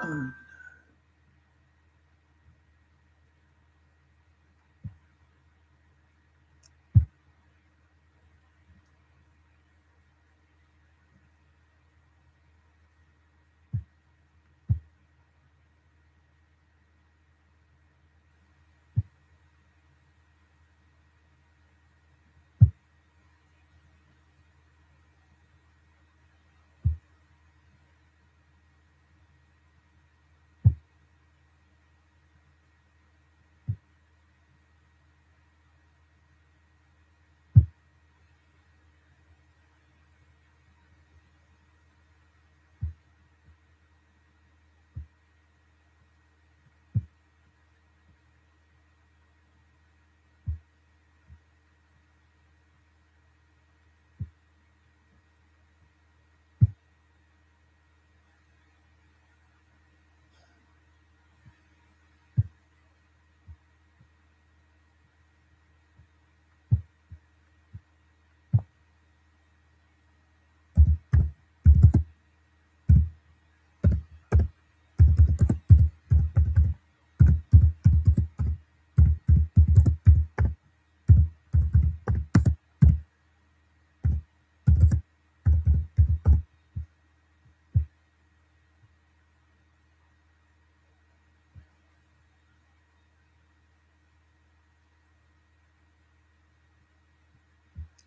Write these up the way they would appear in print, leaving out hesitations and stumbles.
Oh.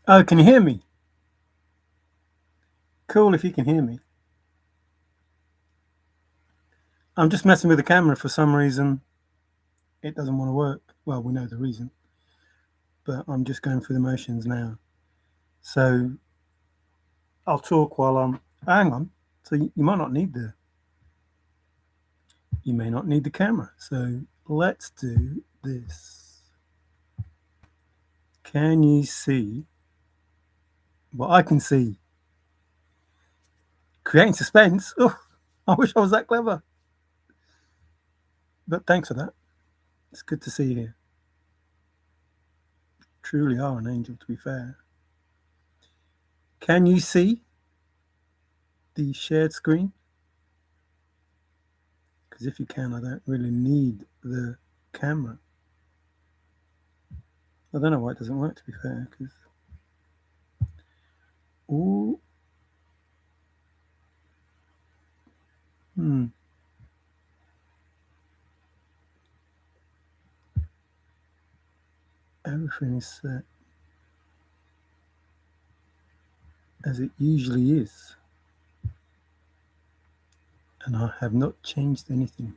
Oh, can you hear me? Cool if you can hear me. I'm just messing with the camera for some reason. It doesn't want to work. Well, we know the reason, but I'm just going through the motions now. So I'll talk while I'm. Hang on. So you might not need the. You may not need the camera. So let's do this. Can you see what I can see? Creating suspense. Oh, I wish I was that clever. But thanks for that. It's good to see you here. Truly are an angel, to be fair. Can you see the shared screen? Because if you can, I don't really need the camera. I don't know why it doesn't work, to be fair. Because ooh, everything is set as it usually is, and I have not changed anything.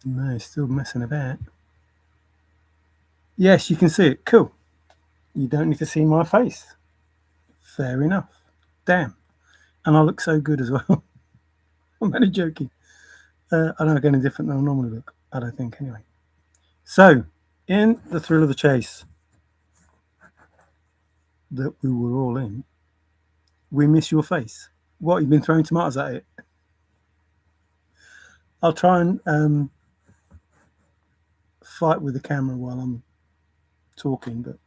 No, still messing about. Yes, you can see it. Cool. You don't need to see my face. Fair enough. Damn. And I look so good as well. I'm only joking. I don't look any different than I normally look. I don't think, anyway. So, in the thrill of the chase that we were all in, we miss your face. What, you've been throwing tomatoes at it? I'll try and fight with the camera while I'm talking, but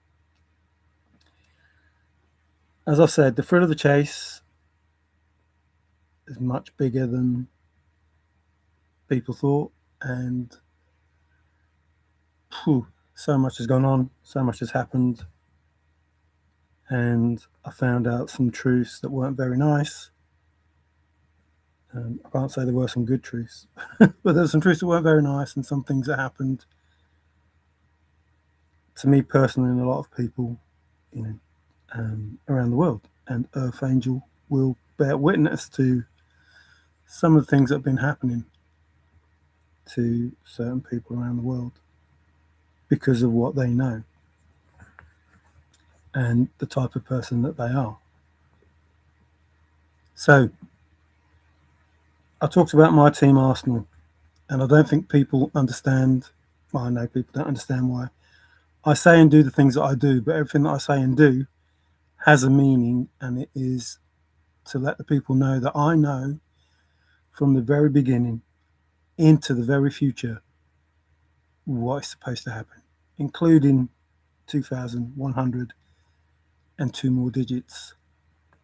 as I said, the thrill of the chase is much bigger than people thought, and so much has gone on, so much has happened, and I found out some truths that weren't very nice. I can't say there were some good truths, but there were some truths that weren't very nice, and some things that happened to me personally and a lot of people, around the world. And Earth Angel will bear witness to some of the things that have been happening to certain people around the world because of what they know and the type of person that they are. So, I talked about my team, Arsenal, and I don't think people understand. Well, I know people don't understand why I say and do the things that I do, but everything that I say and do has a meaning, and it is to let the people know that I know from the very beginning into the very future what is supposed to happen, including 2100 and 2 more digits,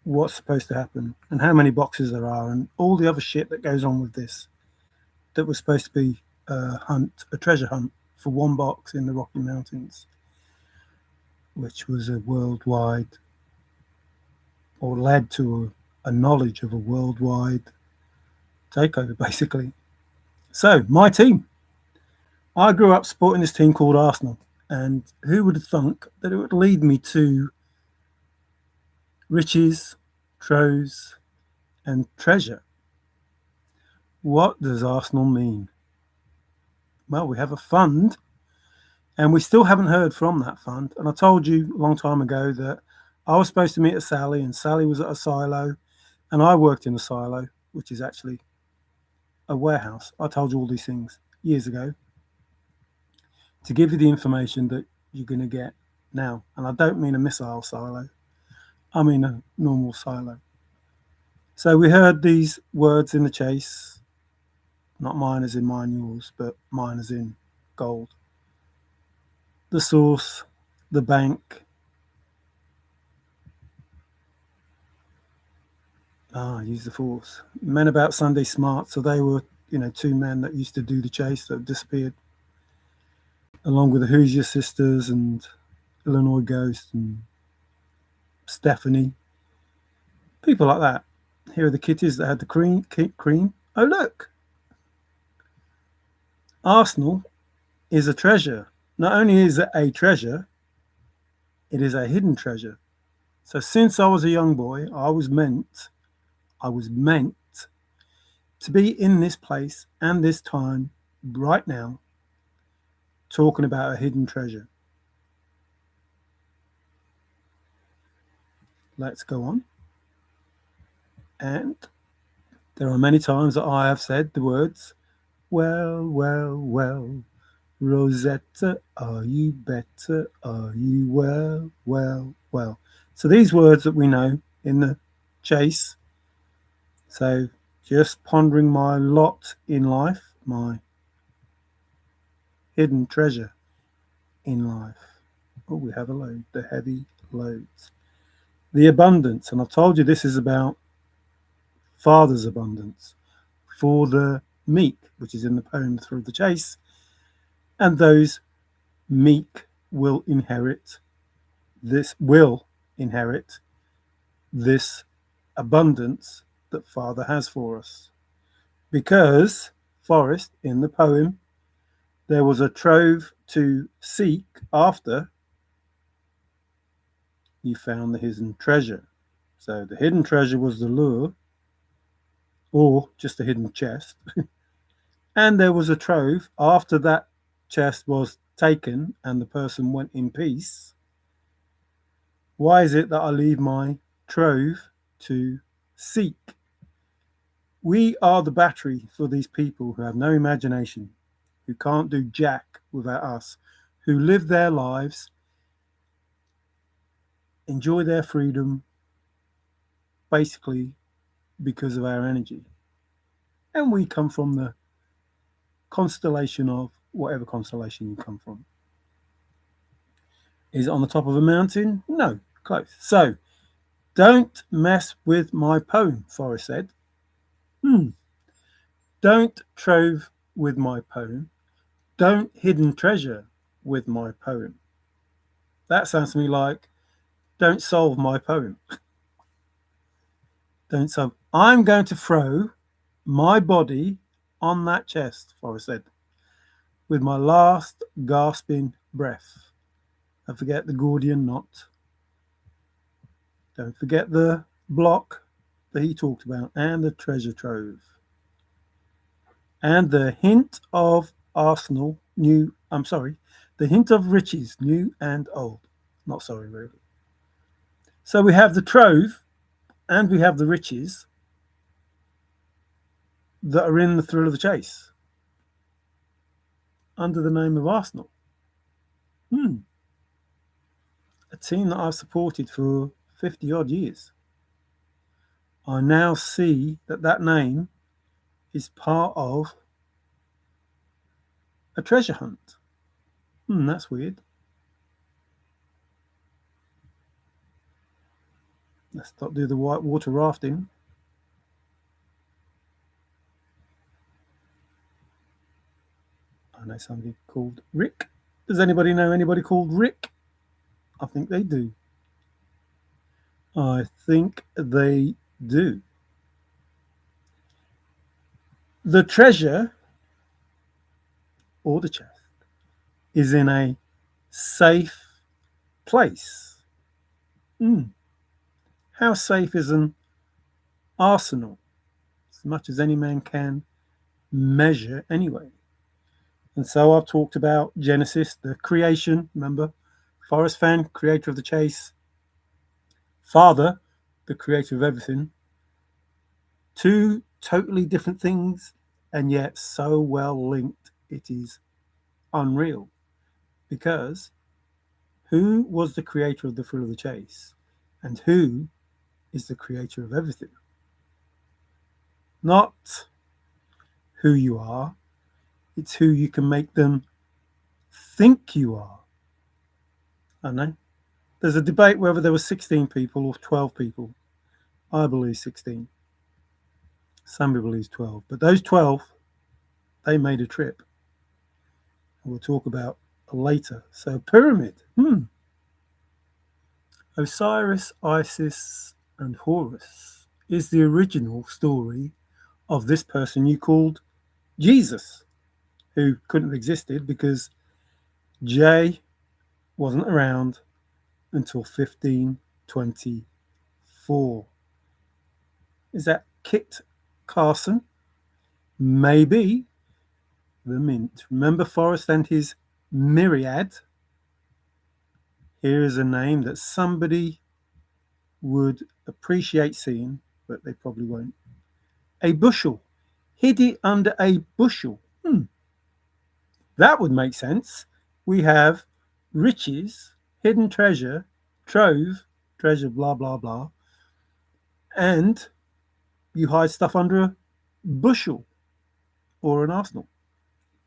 what's supposed to happen, and how many boxes there are, and all the other shit that goes on with this. That was supposed to be a treasure hunt for one box in the Rocky Mountains, which was a worldwide, or led to a knowledge of a worldwide takeover, basically. So, my team. I grew up supporting this team called Arsenal, and who would have thunk that it would lead me to riches, troves, and treasure? What does Arsenal mean? Well, we have a fund, and we still haven't heard from that fund. And I told you a long time ago that I was supposed to meet a Sally, and Sally was at a silo, and I worked in a silo, which is actually a warehouse. I told you all these things years ago to give you the information that you're going to get now. And I don't mean a missile silo, I mean a normal silo. So we heard these words in the chase, not mine as in mine yours, but mine as in gold. The source, the bank. Use the force. Men about Sunday smart. So they were, 2 men that used to do the chase that have disappeared, along with the Hoosier sisters and Illinois Ghost and Stephanie. People like that. Here are the kitties that had the cream. Oh, look. Arsenal is a treasure. Not only is it a treasure, it is a hidden treasure. So since I was a young boy, I was meant to be in this place and this time right now talking about a hidden treasure. Let's go on. And there are many times that I have said the words, well, well, well, Rosetta, are you better? Are you well, well, well? So these words that we know in the chase. So just pondering my lot in life, my hidden treasure in life. Oh, we have a load, the heavy loads. The abundance, and I've told you this is about Father's abundance for the meek, which is in the poem Through the Chase, and those meek will inherit this abundance that Father has for us. Because, Forrest, in the poem, there was a trove to seek after you found the hidden treasure. So the hidden treasure was the lure, or just a hidden chest. And there was a trove after that chest was taken and the person went in peace. Why is it that I leave my trove to seek? We are the battery for these people who have no imagination, who can't do jack without us, who live their lives, enjoy their freedom, basically because of our energy. And we come from the constellation of whatever constellation you come from. Is it on the top of a mountain? No, close. So, don't mess with my poem, Forrest said. Don't trove with my poem. Don't hidden treasure with my poem. That sounds to me like, don't solve my poem. Don't solve. I'm going to throw my body on that chest, Forrest said, with my last gasping breath. Don't forget the Gordian knot. Don't forget the block that he talked about, and the treasure trove. And the hint of Arsenal, the hint of riches, new and old. Not sorry, really. So we have the trove and we have the riches that are in the thrill of the chase under the name of Arsenal. A team that I've supported for 50 odd years. I now see that name is part of a treasure hunt. That's weird. Let's not do the white water rafting. I know somebody called Rick. Does anybody know anybody called Rick? I think they do. I think they do. The treasure or the chest is in a safe place. Mm. How safe is an arsenal? As much as any man can measure, anyway. And so I've talked about Genesis, the creation. Remember, Forrest Fenn, creator of the chase. Father, the creator of everything. Two totally different things, and yet so well linked it is unreal. Because who was the creator of the thrill of the chase? And who is the creator of everything? Not who you are, it's who you can make them think you are. I know. There's a debate whether there were 16 people or 12 people. I believe 16. Some people believe 12. But those 12, they made a trip. We'll talk about later. So, pyramid. Osiris, Isis, and Horus is the original story of this person you called Jesus, who couldn't have existed because J wasn't around until 1524. Is that Kit Carson? Maybe. The Mint. Remember Forrest and his myriad? Here is a name that somebody would appreciate seeing, but they probably won't. A bushel. Hid it under a bushel. That would make sense. We have riches, hidden treasure, trove, treasure, blah, blah, blah. And you hide stuff under a bushel or an arsenal.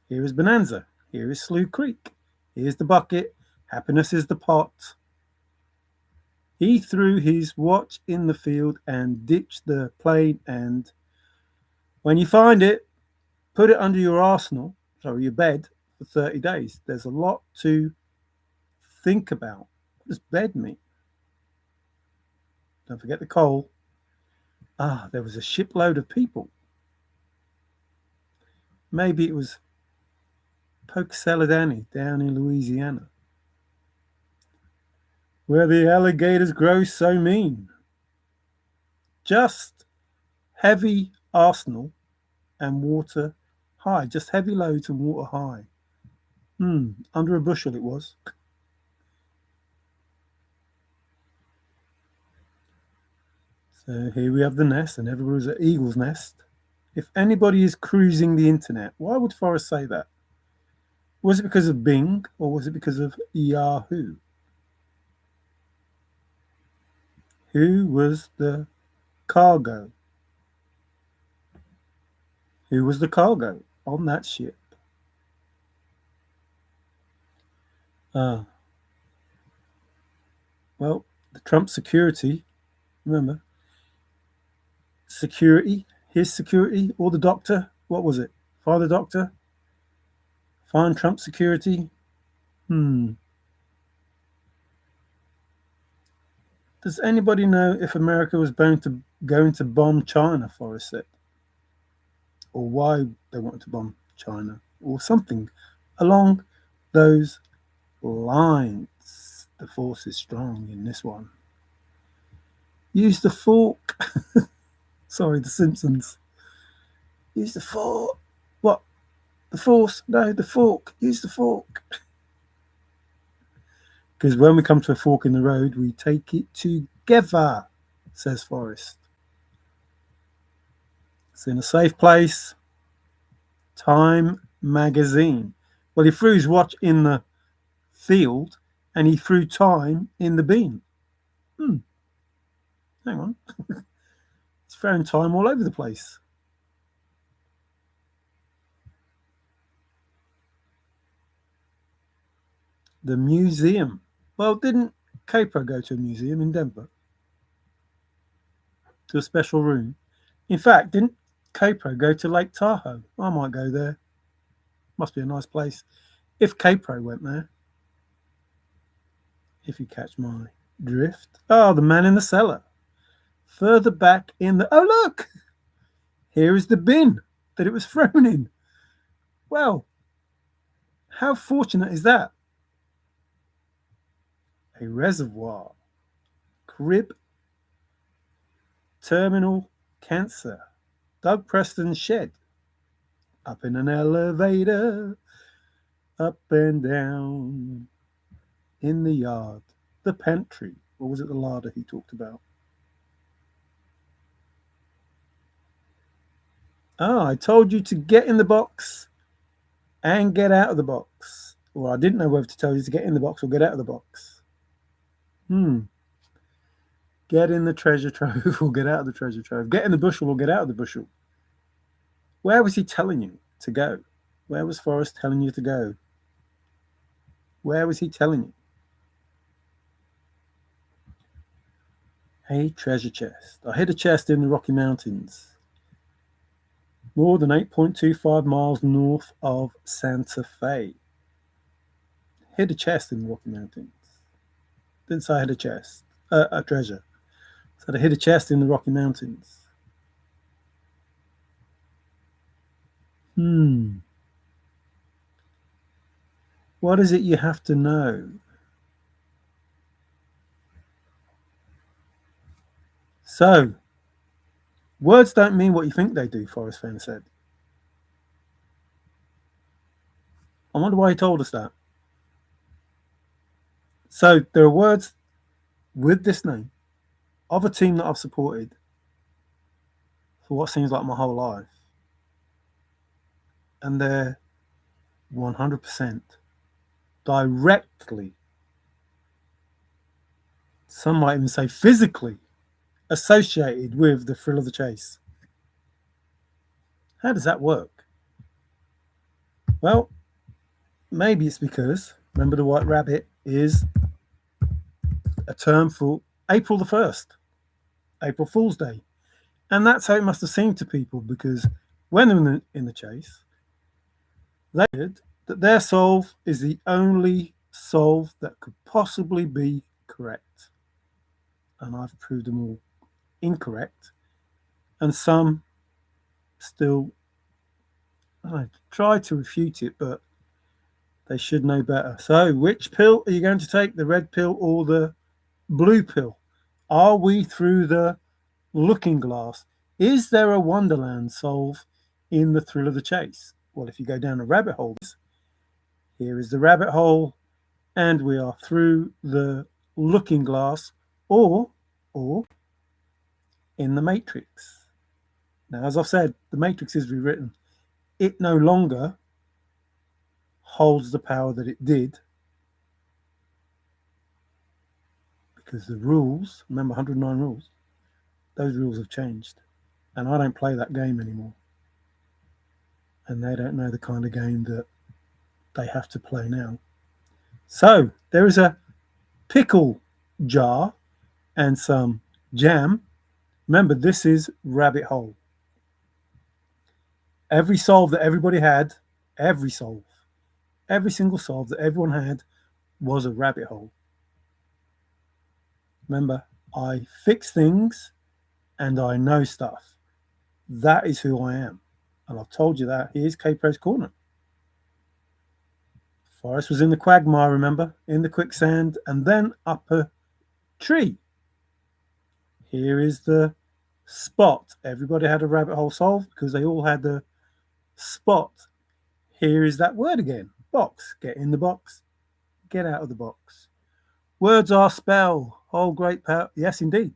Here is Bonanza. Here is Slough Creek. Here's the bucket. Happiness is the pot. He threw his watch in the field and ditched the plane. And when you find it, put it under your arsenal, sorry, your bed, for 30 days. There's a lot to think about. What does bed mean? Don't forget the coal. There was a shipload of people. Maybe it was Pokesaladani down in Louisiana, where the alligators grow so mean. Just heavy arsenal and water high. Just heavy loads and water high. Under a bushel it was. So here we have the nest, and everybody's at Eagle's Nest. If anybody is cruising the internet, why would Forrest say that? Was it because of Bing or was it because of Yahoo? Who was the cargo? Who was the cargo on that ship? Well, the Trump security, remember, security, his security, or the doctor, what was it? Find the doctor? Find Trump security? Does anybody know if America was going to bomb China, Forrest said? Or why they wanted to bomb China? Or something along those lines. The force is strong in this one. Use the fork. Sorry, The Simpsons. Use the fork. What? The force? No, the fork. Use the fork. Because when we come to a fork in the road, we take it together, says Forrest. It's in a safe place. Time magazine. Well, he threw his watch in the field and he threw time in the bin. Hang on. He's throwing time all over the place. The museum. Well, didn't Capro go to a museum in Denver? to a special room. In fact, didn't Capro go to Lake Tahoe? I might go there. Must be a nice place. If Capro went there, if you catch my drift. Oh, the man in the cellar. Further back in the... Oh, look! Here is the bin that it was thrown in. Well, how fortunate is that? A reservoir. Crib. Terminal. KANSA. Doug Preston's shed. Up in an elevator. Up and down. In the yard. The pantry. Or was it the larder he talked about? Oh, I told you to get in the box and get out of the box. Well, I didn't know whether to tell you to get in the box or get out of the box. Get in the treasure trove or get out of the treasure trove. Get in the bushel or get out of the bushel. Where was he telling you to go? Where was Forrest telling you to go? Where was he telling you? A treasure chest. I hid a chest in the Rocky Mountains. More than 8.25 miles north of Santa Fe. Hid a chest in the Rocky Mountains. Didn't say I hid a chest. A treasure. Said I hid a chest in the Rocky Mountains. What is it you have to know? So, words don't mean what you think they do, Forrest Fenn said. I wonder why he told us that. So, there are words with this name of a team that I've supported for what seems like my whole life. And they're 100% directly, some might even say physically, associated with the thrill of the chase. How does that work? Well, maybe it's because, remember, the White Rabbit is a term for April the 1st, April Fool's Day. And that's how it must have seemed to people, because when they're in the chase, they said that their solve is the only solve that could possibly be correct. And I've proved them all incorrect. And some still try to refute it, but they should know better. So, which pill are you going to take, the red pill or the blue pill? Are we through the looking glass? Is there a Wonderland solve in the thrill of the chase? Well, if you go down a rabbit hole, here is the rabbit hole, and we are through the looking glass, or in the Matrix. Now, as I've said, the Matrix is rewritten. It no longer holds the power that it did, because the rules, remember 109 rules, those rules have changed. And I don't play that game anymore. And they don't know the kind of game that they have to play now. So there is a pickle jar and some jam. Remember, this is rabbit hole. Every solve that everybody had, every single solve that everyone had was a rabbit hole. Remember, I fix things and I know stuff. That is who I am. And I've told you that. Here's Capro's Corner. Forrest was in the quagmire, remember? In the quicksand and then up a tree. Here is the spot. Everybody had a rabbit hole solved because they all had the spot. Here is that word again. Box. Get in the box. Get out of the box. Words are spell. Oh, great power. Yes, indeed.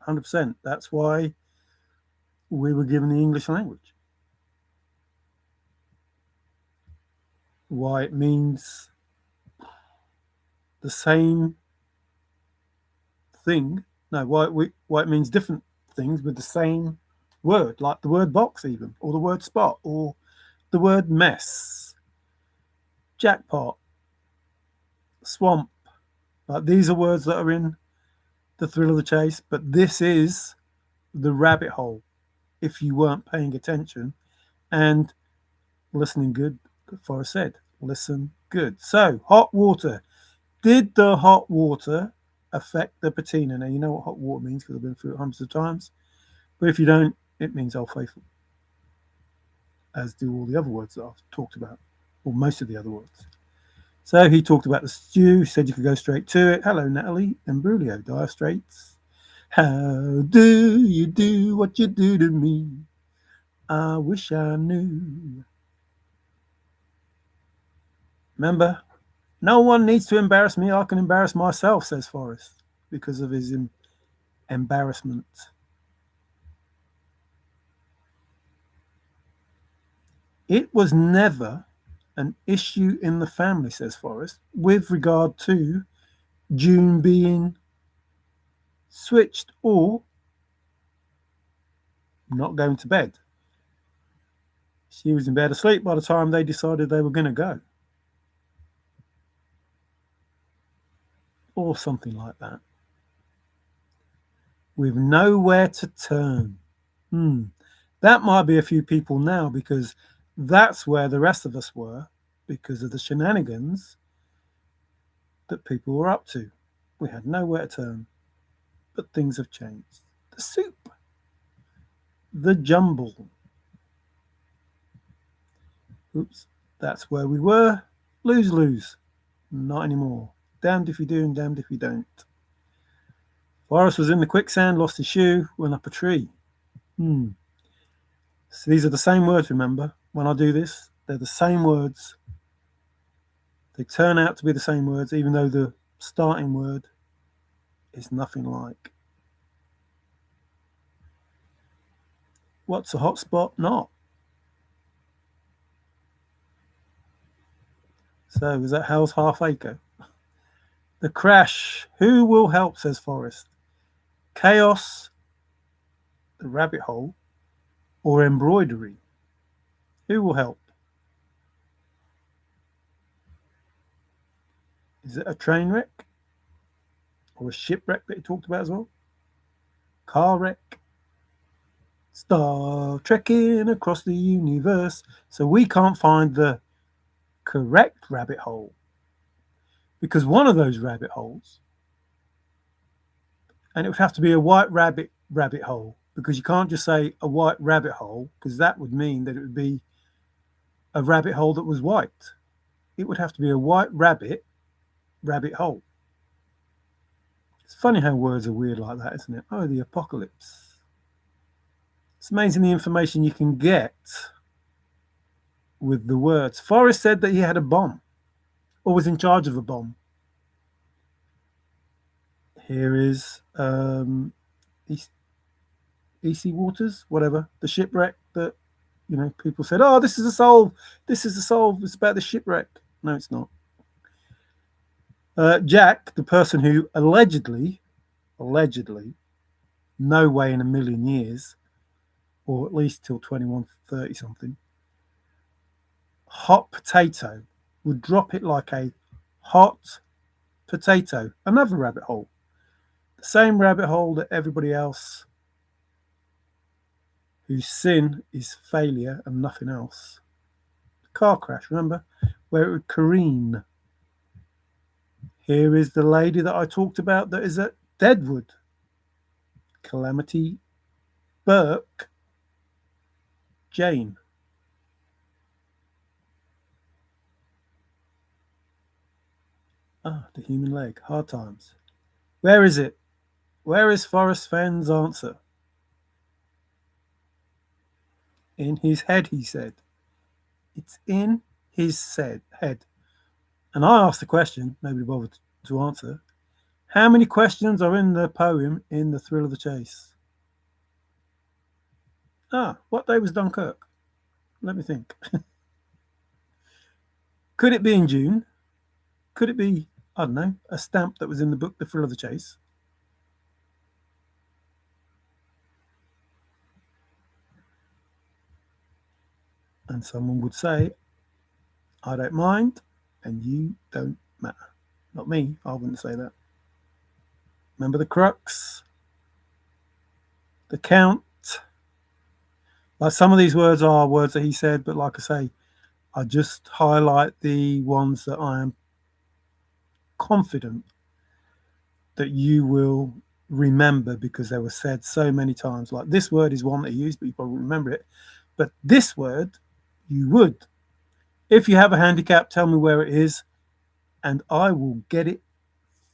100%. That's why we were given the English language. Why it means the same thing. No, why it means different things with the same word, like the word box even, or the word spot, or the word mess, jackpot, swamp. Like, these are words that are in the thrill of the chase, but this is the rabbit hole if you weren't paying attention and listening good. Forrest said, listen good. So, hot water. Did the hot water affect the patina? Now, you know what hot water means because I've been through it hundreds of times. But if you don't, it means Old Faithful, as do all the other words that I've talked about, or most of the other words. So he talked about the stew, said you could go straight to it. Hello, Natalie and Brulio, Dire Straits. How do you do what you do to me? I wish I knew. Remember, no one needs to embarrass me. I can embarrass myself, says Forrest, because of his embarrassment. It was never an issue in the family, says Forrest, with regard to June being switched or not going to bed. She was in bed asleep by the time they decided they were going to go. Or something like that. With nowhere to turn. That might be a few people now because that's where the rest of us were because of the shenanigans that people were up to. We had nowhere to turn. But things have changed. The soup. The jumble. Oops, that's where we were. Lose. Not anymore. Damned if you do and damned if you don't. Forrest was in the quicksand, lost his shoe, went up a tree. So these are the same words, remember? When I do this, they're the same words. They turn out to be the same words, even though the starting word is nothing like. What's a hot spot? Not. So is that Hell's Half Acre? The crash. Who will help, says Forrest. Chaos, the rabbit hole, or embroidery? Who will help? Is it a train wreck? Or a shipwreck that he talked about as well? Car wreck? Star trekking across the universe. So we can't find the correct rabbit hole. Because one of those rabbit holes, and it would have to be a white rabbit hole, because you can't just say a white rabbit hole, because that would mean that it would be a rabbit hole that was white. It would have to be a white rabbit hole. It's funny how words are weird like that, isn't it? Oh, the apocalypse. It's amazing the information you can get with the words. Forrest said that he had a bomb, or was in charge of a bomb. Here is E.C. Waters, whatever, the shipwreck that, people said, oh, this is a solve. This is a solve. It's about the shipwreck. No, it's not. Jack, the person who allegedly, no way in a million years, or at least till 2130 something, hot potato would drop it like a hot potato. Another rabbit hole. The same rabbit hole that everybody else whose sin is failure and nothing else. Car crash, remember? Where it would careen. Here is the lady that I talked about that is at Deadwood. Calamity Burke Jane. The human leg. Hard times. Where is it? Where is Forrest Fenn's answer? In his head, he said. It's in his head. And I asked the question, nobody bothered to answer. How many questions are in the poem In the Thrill of the Chase? What day was Dunkirk? Let me think. Could it be in June? Could it be, I don't know, a stamp that was in the book The Thrill of the Chase? And someone would say, I don't mind, and you don't matter. Not me, I wouldn't say that. Remember the crux? The count. Like some of these words are words that he said, but like I say, I just highlight the ones that I am confident that you will remember because they were said so many times. Like this word is one that he used, but you probably remember it. But this word, you would. If you have a handicap, tell me where it is, and I will get it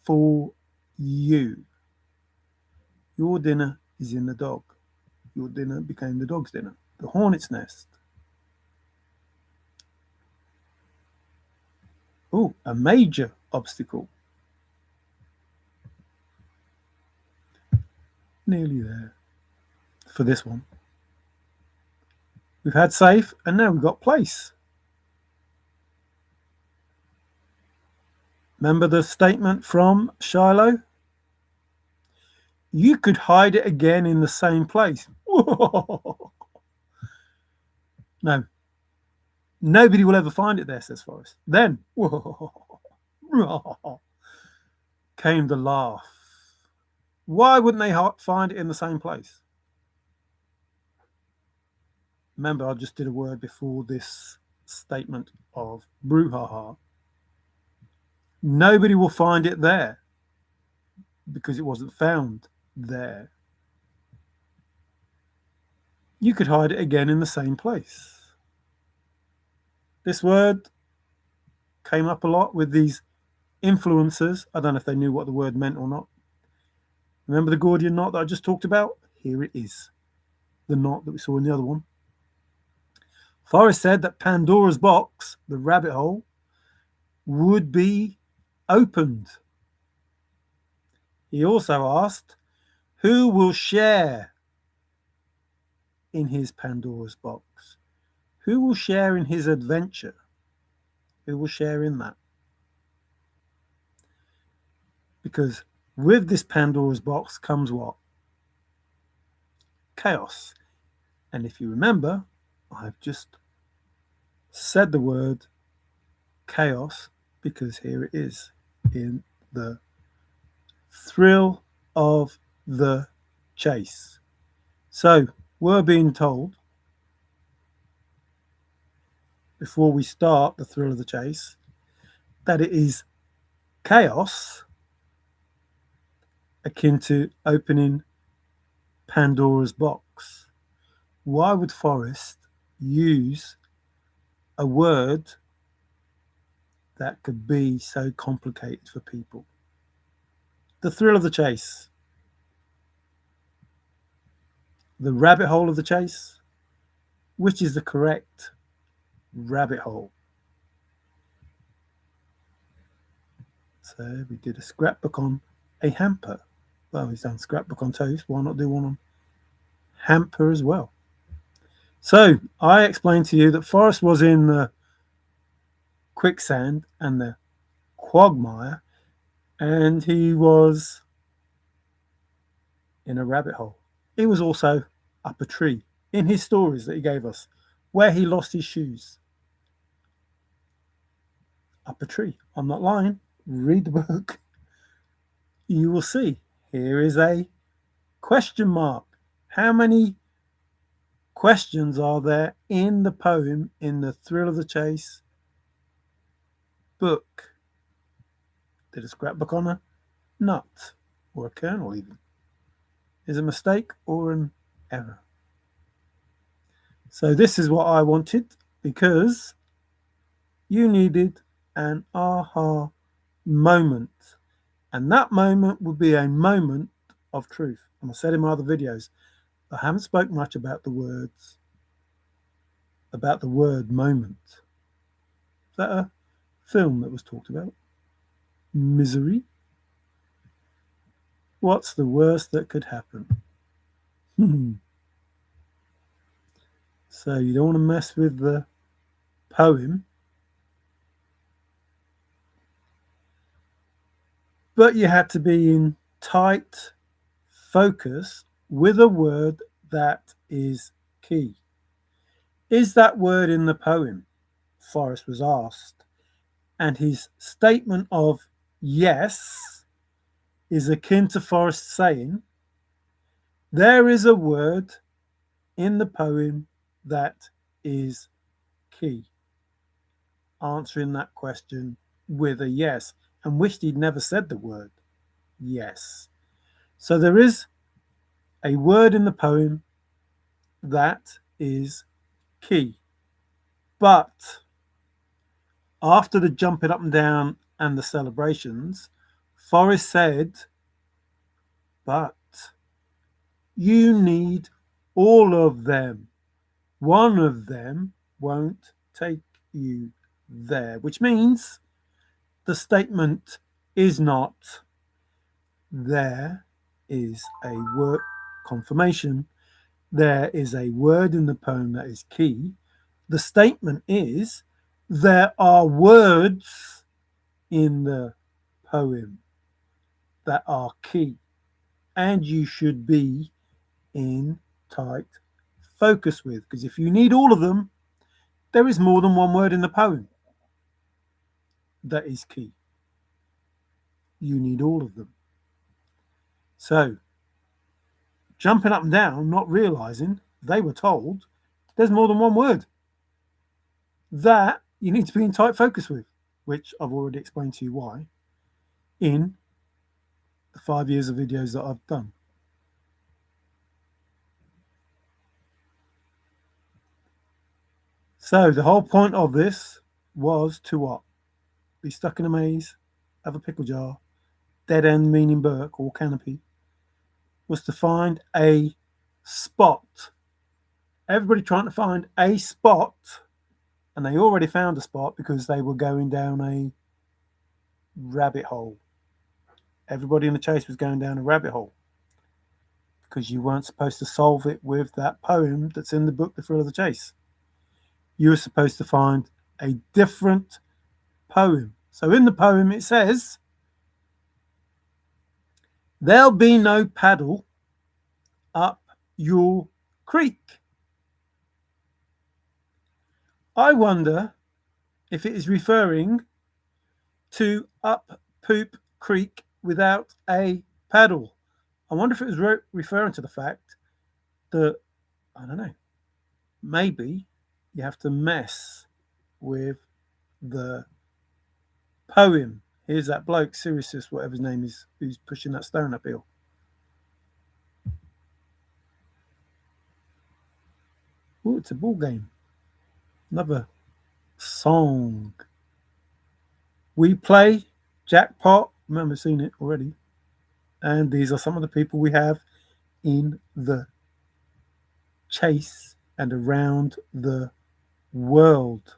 for you. Your dinner is in the dog. Your dinner became the dog's dinner. The hornet's nest. Oh, a major obstacle. Nearly there for this one. We've had safe, and now we've got place. Remember the statement from Shiloh? You could hide it again in the same place. No. Nobody will ever find it there, says Forrest. Then came the laugh. Why wouldn't they find it in the same place? Remember, I just did a word before this statement of brouhaha. Nobody will find it there because it wasn't found there. You could hide it again in the same place. This word came up a lot with these influencers. I don't know if they knew what the word meant or not. Remember the Gordian knot that I just talked about? Here it is. The knot that we saw in the other one. Forrest said that Pandora's box, the rabbit hole, would be opened. He also asked, who will share in his Pandora's box? Who will share in his adventure? Who will share in that? Because with this Pandora's box comes what? Chaos. And if you remember, I've just said the word chaos because here it is in the thrill of the chase. So we're being told before we start the thrill of the chase that it is chaos akin to opening Pandora's box. Why would Forrest use a word that could be so complicated for people? The thrill of the chase. The rabbit hole of the chase. Which is the correct rabbit hole? So we did a scrapbook on a hamper. Well, he's done scrapbook on toast. Why not do one on hamper as well? So I explained to you that Forrest was in the quicksand and the quagmire, and he was in a rabbit hole. He was also up a tree in his stories that he gave us, where he lost his shoes. Up a tree. I'm not lying. Read the book. You will see. Here is a question mark. How many questions are there in the poem in the Thrill of the Chase book? Did a scrapbook on a nut or a kernel even? Is a mistake or an error? So this is what I wanted because you needed an aha moment. And that moment would be a moment of truth. And I said in my other videos, I haven't spoke much about the words, about the word moment. Is that a film that was talked about? Misery? What's the worst that could happen? So you don't want to mess with the poem, but you had to be in tight focus with a word that is key. Is that word in the poem? Forrest was asked, and his statement of yes is akin to Forrest saying, There is a word in the poem that is key. Answering that question with a yes, and wished he'd never said the word yes. So there is a word in the poem that is key. But after the jumping up and down and the celebrations, Forrest said, but you need all of them. One of them won't take you there, which means the statement is not there is a word confirmation. There is a word in the poem that is key. The statement is there are words in the poem that are key, and you should be in tight focus with, because if you need all of them, there is more than one word in the poem that is key. You need all of them. So, jumping up and down, not realizing they were told there's more than one word that you need to be in tight focus with, which I've already explained to you why in the 5 years of videos that I've done. So the whole point of this was to what? Be stuck in a maze, have a pickle jar, dead end meaning Burke or canopy, was to find a spot. Everybody trying to find a spot, and they already found a spot because they were going down a rabbit hole. Everybody in the chase was going down a rabbit hole because you weren't supposed to solve it with that poem that's in the book, The Thrill of the Chase. You were supposed to find a different poem. So in the poem it says, there'll be no paddle up your creek. I wonder if it is referring to up Poop Creek without a paddle. I wonder if it was referring to the fact that, I don't know, maybe you have to mess with the poem. Here's that bloke, Sirius, whatever his name is, who's pushing that stone uphill. Oh, it's a ball game. Another song. We play Jackpot. Remember, seen it already. And these are some of the people we have in the chase and around the world.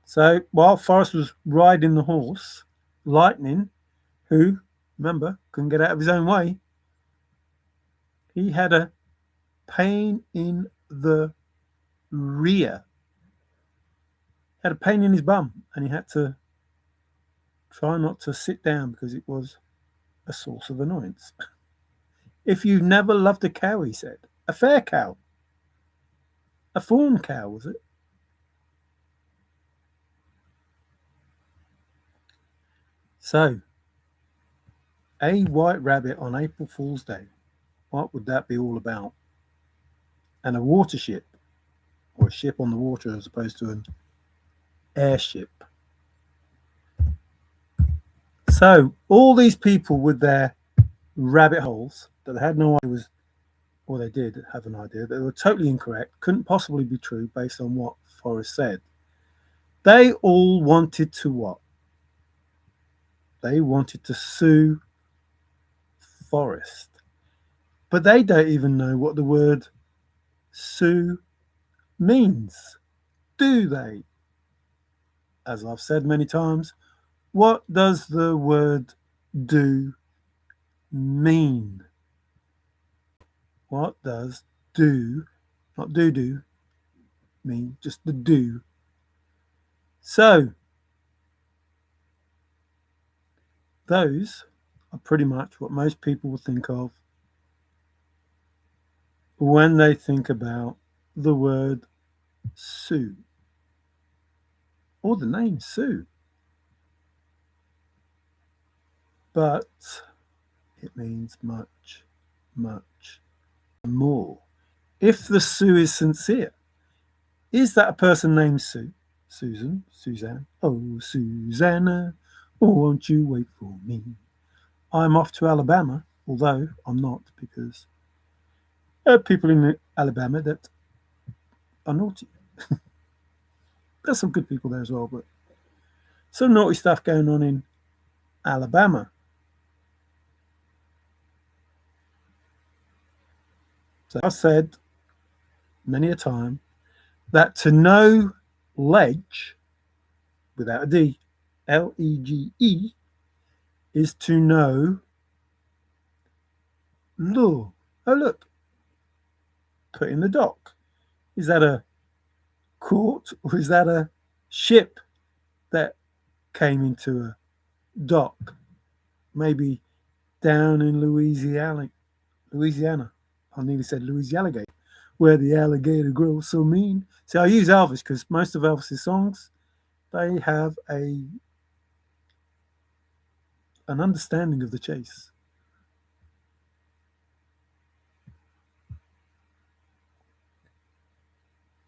So while Forrest was riding the horse, Lightning, who, remember, couldn't get out of his own way, he had a pain in the rear. He had a pain in his bum, and he had to try not to sit down because it was a source of annoyance. If you've never loved a cow, he said, a fair cow, a fawn cow, was it? So, a white rabbit on April Fool's Day, what would that be all about? And a watership, or a ship on the water as opposed to an airship. So, all these people with their rabbit holes that they had no idea was, or they did have an idea, that they were totally incorrect, couldn't possibly be true based on what Forrest said. They all wanted to what? They wanted to sue Forrest. But they don't even know what the word sue means, do they? As I've said many times, what does the word do mean? What does do, not do, mean? Just the do. So, those are pretty much what most people will think of when they think about the word Sue or the name Sue. but it means much, much more. If the Sue is sincere, is that a person named Sue? Susan, Suzanne, oh Susanna, oh won't you wait for me? I'm off to Alabama, although I'm not, because there are people in Alabama that are naughty. There's some good people there as well, but some naughty stuff going on in Alabama. So I've said many a time that to know ledge without a D, Lege, is to know law. Oh, look, put in the dock. Is that a court or is that a ship that came into a dock? Maybe down in Louisiana. I nearly said Louisiana, where the alligator grows so mean. See, I use Elvis because most of Elvis's songs, they have an understanding of the chase.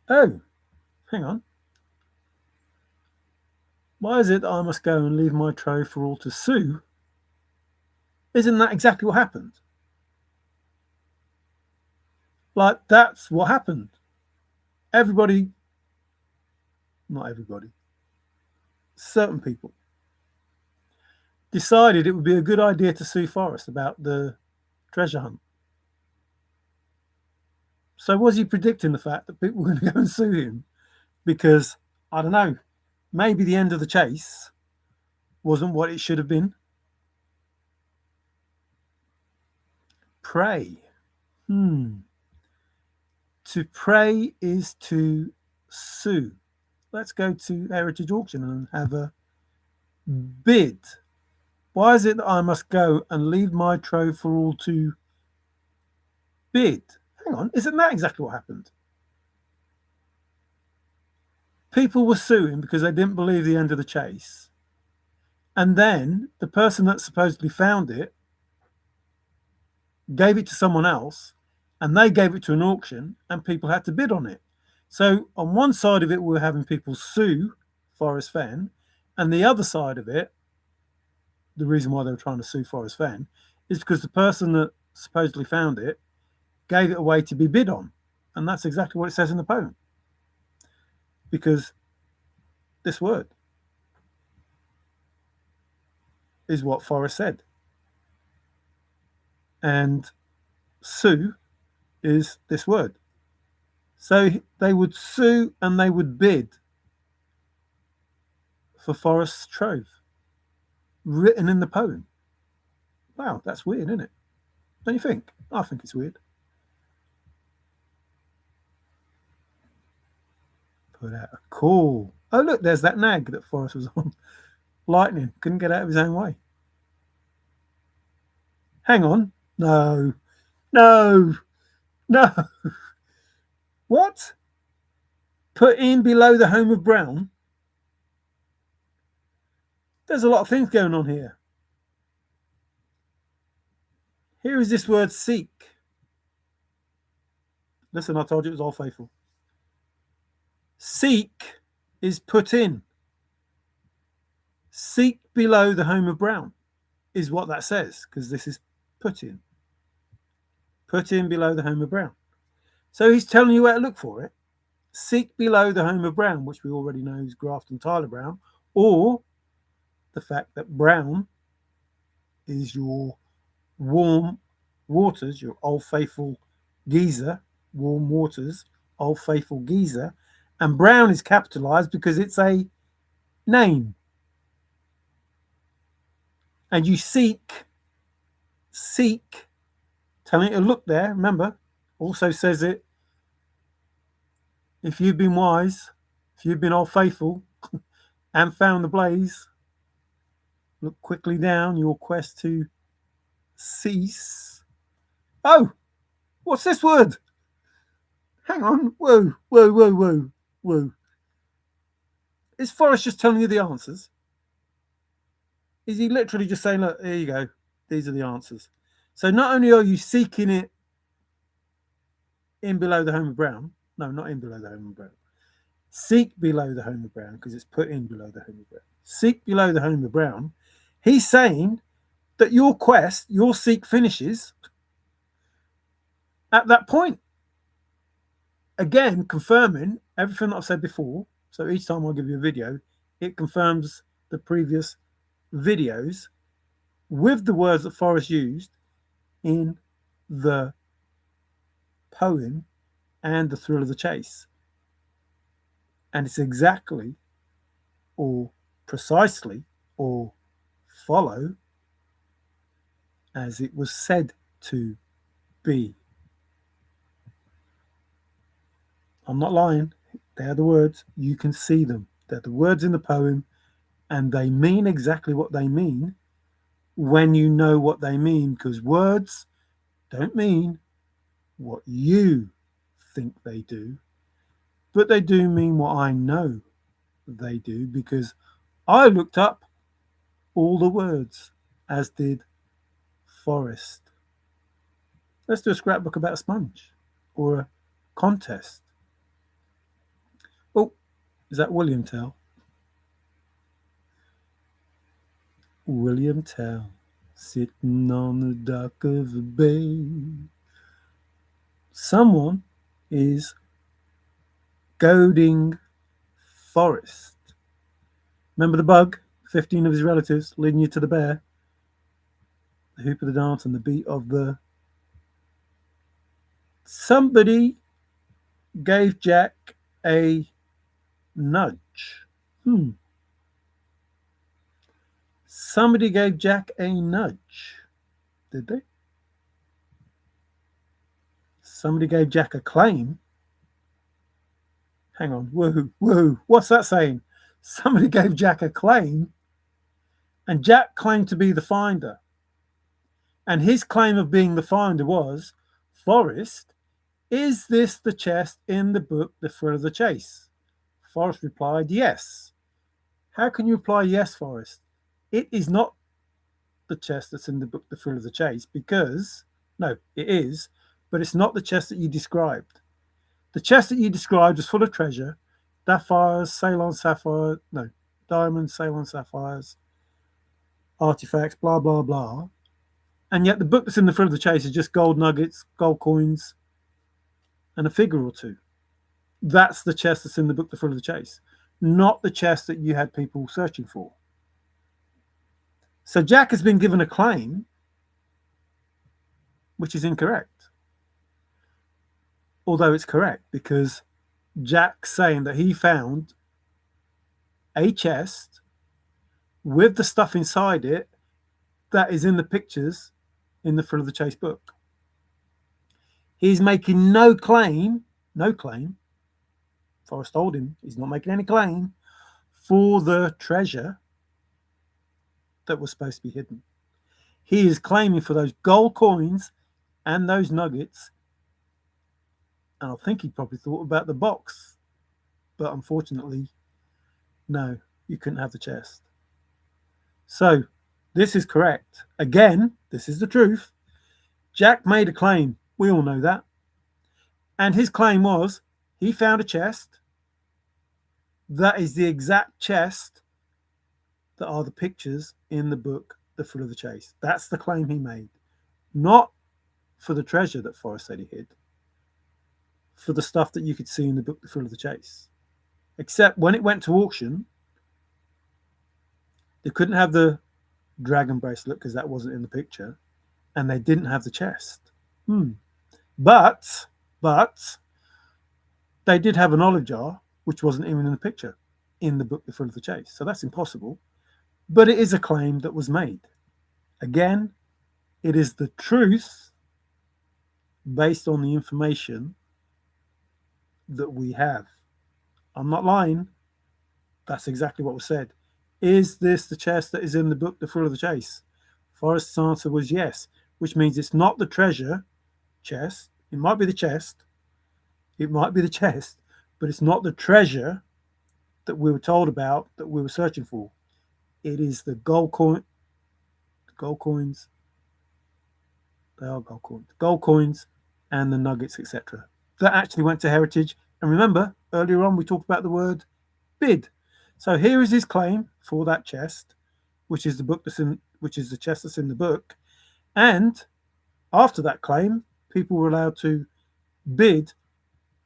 Oh, hang on. Why is it that I must go and leave my tray for all to sue? Isn't that exactly what happened? Like, that's what happened. Everybody, not everybody, certain people decided it would be a good idea to sue Forrest about the treasure hunt. So was he predicting the fact that people were going to go and sue him? Because, I don't know, maybe the end of the chase wasn't what it should have been. Pray. To pray is to sue. Let's go to Heritage Auction and have a bid. Why is it that I must go and leave my trove for all to bid? Hang on, isn't that exactly what happened? People were suing because they didn't believe the end of the chase. And then the person that supposedly found it gave it to someone else, and they gave it to an auction, and people had to bid on it. So on one side of it, we were having people sue Forrest Fenn, and the other side of it, the reason why they were trying to sue Forrest Fenn, is because the person that supposedly found it gave it away to be bid on. And that's exactly what it says in the poem. Because this word is what Forrest said. And sue is this word. So they would sue and they would bid for Forrest's trove, written in the poem. Wow, that's weird, isn't it? Don't you think? I think it's weird. Put out a call. Oh, look, there's that nag that Forrest was on. Lightning. Couldn't get out of his own way. Hang on. No. No. No. What? Put in below the home of Brown? There's a lot of things going on here. Here is this word seek. Listen, I told you it was all faithful. Seek is put in. Seek below the home of Brown is what that says, because this is put in. Put in below the home of Brown. So he's telling you where to look for it. Seek below the home of Brown, which we already know is Grafton Tyler Brown, or the fact that Brown is your warm waters, your old faithful geezer, warm waters, old faithful geezer, and Brown is capitalized because it's a name. And you seek, telling it to look there, remember, also says it, if you've been wise, if you've been old faithful and found the blaze, look quickly down your quest to cease. Oh, what's this word? Hang on. Whoa. Is Forrest just telling you the answers? Is he literally just saying, look, here you go, these are the answers. So not only are you seeking it in below the Homer Brown, no, not in below the Homer Brown, seek below the Homer Brown because it's put in below the Homer Brown. Seek below the Homer Brown. He's saying that your quest, your seek finishes at that point. Again, confirming everything that I've said before. So each time I give you a video, it confirms the previous videos with the words that Forrest used in the poem and the thrill of the chase. And it's exactly or precisely or follow as it was said to be. I'm not lying. They're the words. You can see them. They're the words in the poem, and they mean exactly what they mean when you know what they mean, because words don't mean what you think they do, but they do mean what I know they do, because I looked up all the words, as did Forrest. Let's do a scrapbook about a sponge or a contest. Oh, is that William Tell? William Tell, sitting on the dock of a bay. Someone is goading Forrest. Remember the bug? 15 of his relatives leading you to the bear, the hoop of the dance, and the beat of the. Somebody gave Jack a nudge. Somebody gave Jack a nudge. Did they? Somebody gave Jack a claim. Hang on. Woohoo. What's that saying? Somebody gave Jack a claim, and Jack claimed to be the finder. And his claim of being the finder was, Forrest, is this the chest in the book, The Thrill of the Chase? Forrest replied, yes. How can you reply yes, Forrest? It is not the chest that's in the book, The Thrill of the Chase, because, no, it is, but it's not the chest that you described. The chest that you described was full of treasure, sapphires, Ceylon sapphire, no, diamonds, Ceylon sapphires, artifacts, blah, blah, blah. And yet the book that's in The Thrill of the Chase is just gold nuggets, gold coins, and a figure or two. That's the chest that's in the book, The Thrill of the Chase, not the chest that you had people searching for. So Jack has been given a claim which is incorrect. Although it's correct, because Jack's saying that he found a chest with the stuff inside it that is in the pictures in the Thrill of the Chase book. He's making no claim. Forrest told him he's not making any claim for the treasure that was supposed to be hidden. He is claiming for those gold coins and those nuggets. And I think he probably thought about the box. But unfortunately, no, you couldn't have the chest. So this is correct. Again, this is the truth. Jack made a claim. We all know that. And his claim was he found a chest that is the exact chest that are the pictures in the book, The Thrill of the Chase. That's the claim he made. Not for the treasure that Forrest said he hid, for the stuff that you could see in the book, The Thrill of the Chase. Except when it went to auction, they couldn't have the dragon bracelet because that wasn't in the picture, and they didn't have the chest. But they did have an olive jar, which wasn't even in the picture in the book, The Thrill of the Chase. So that's impossible. But it is a claim that was made. Again, it is the truth based on the information that we have. I'm not lying. That's exactly what was said. Is this the chest that is in the book, The Thrill of the Chase? Forrest's answer was yes, which means it's not the treasure chest. It might be the chest. It might be the chest, but it's not the treasure that we were told about, that we were searching for. It is the gold coin. Gold coins. They are gold coins. Gold coins and the nuggets, etc. That actually went to heritage. And remember, earlier on we talked about the word bid. So here is his claim for that chest, which is the chest that's in the book. And after that claim, people were allowed to bid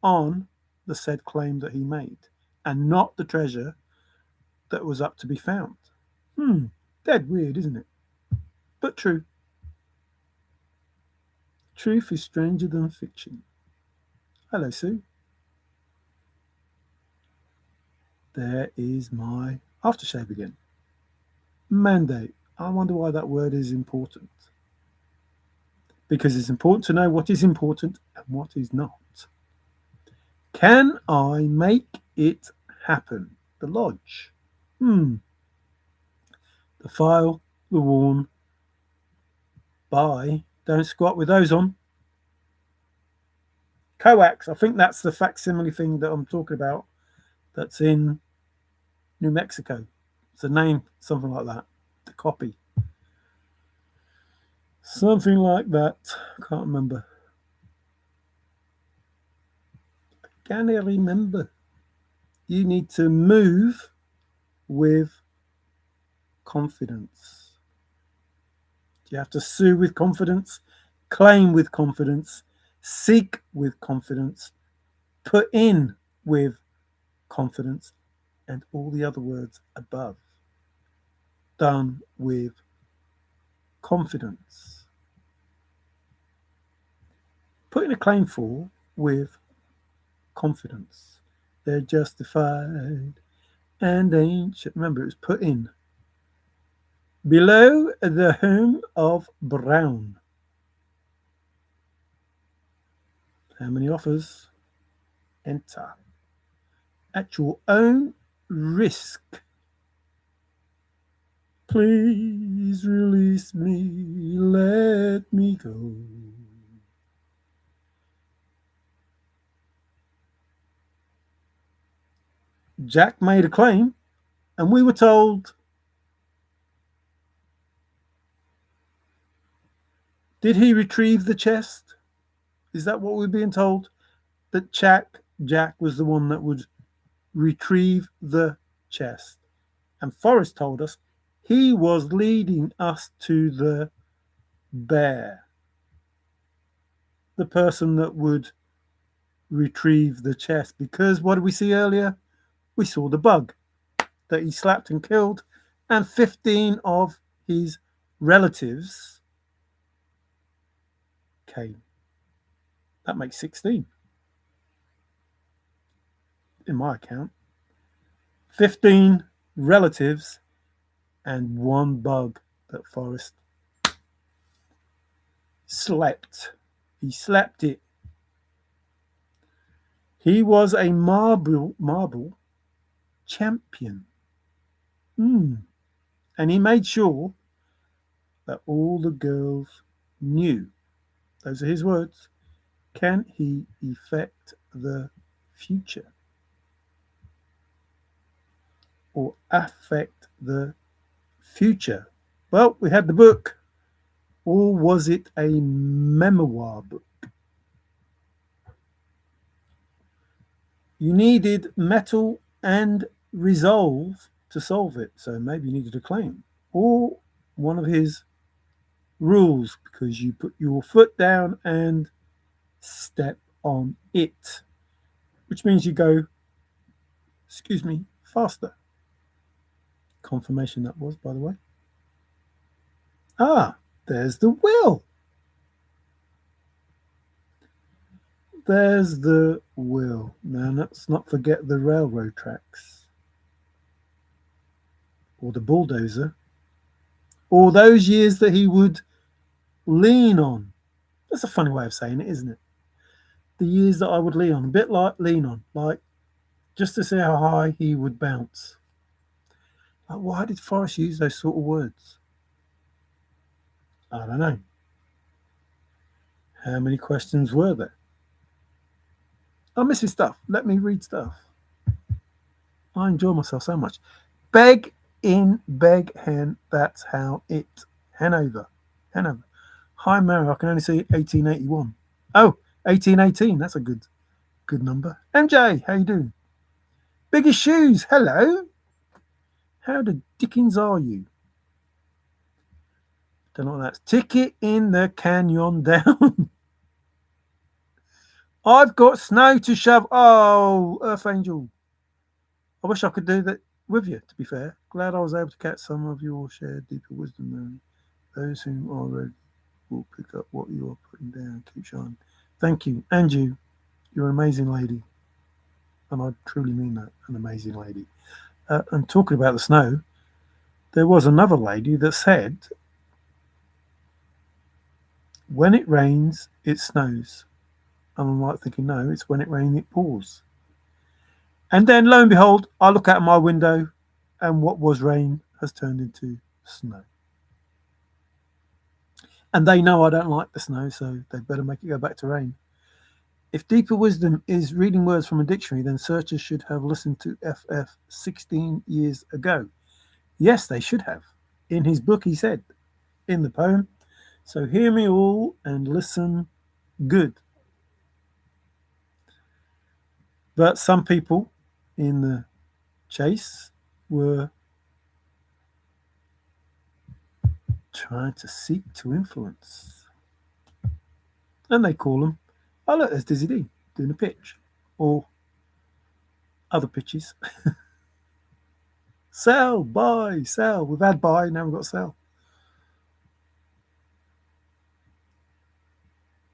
on the said claim that he made, and not the treasure that was up to be found. Dead weird, isn't it? But true. Truth is stranger than fiction. Hello, Sue. There is my aftershave again. Mandate. I wonder why that word is important. Because it's important to know what is important and what is not. Can I make it happen? The lodge. The file, the worn. Buy. Don't squat with those on. Coax. I think that's the facsimile thing that I'm talking about. That's in New Mexico. It's a name, something like that. The copy. Something like that. Can't remember. Can I remember? You need to move with confidence. You have to sue with confidence, claim with confidence, seek with confidence, put in with confidence, and all the other words above. Done with confidence. Putting a claim for with confidence. They're justified and ancient. Remember, it was put in. Below the home of Brown. How many offers? Enter. At your own risk. Please release me, let me go. Jack made a claim, and we were told, did he retrieve the chest? Is that what we're being told? That Jack was the one that would retrieve the chest. And Forrest told us he was leading us to the bear, the person that would retrieve the chest. Because what did we see earlier? We saw the bug that he slapped and killed, and 15 of his relatives came. That makes 16 in my account. 15 relatives and one bug that Forrest slept. He slept it. He was a marble champion. And he made sure that all the girls knew. Those are his words. Can he affect the future? Or affect the future? Well, we had the book. Or was it a memoir book? You needed metal and resolve to solve it. So maybe you needed a claim. Or one of his rules, because you put your foot down and step on it, which means you go, faster. Confirmation that was, by the way. There's the will. There's the will. Now, let's not forget the railroad tracks, or the bulldozer, or those years that he would lean on. That's a funny way of saying it, isn't it? The years that I would lean on, a bit like lean on, like just to see how high he would bounce. Like, why did Forrest use those sort of words? I don't know. How many questions were there? I'm missing stuff. Let me read stuff. I enjoy myself so much. Beg in, beg hen. That's how it Hanover. Hanover. Hi, Mary. I can only see 1881. Oh, 1818. That's a good number. MJ, how you doing? Biggest shoes. Hello. How the dickens are you? Don't know what that's. Ticket in the canyon down. I've got snow to shove. Oh, Earth Angel. I wish I could do that with you, to be fair. Glad I was able to catch some of your shared deeper wisdom, Mary. Those who are ready will pick up what you are putting down. Keep shining. Thank you. And you. You're an amazing lady. And I truly mean that. An amazing lady. And talking about the snow, there was another lady that said, when it rains, it snows. And I'm like thinking, no, it's when it rains, it pours. And then lo and behold, I look out my window and what was rain has turned into snow. And they know I don't like the snow, so they'd better make it go back to rain. If deeper wisdom is reading words from a dictionary, then searchers should have listened to FF 16 years ago. Yes, they should have. In his book, he said, in the poem, so hear me all and listen good. But some people in the chase were trying to seek to influence. And they call them, oh, look, there's Dizzy D doing a pitch. Or other pitches. Sell, buy, sell. We've had buy, now we've got sell.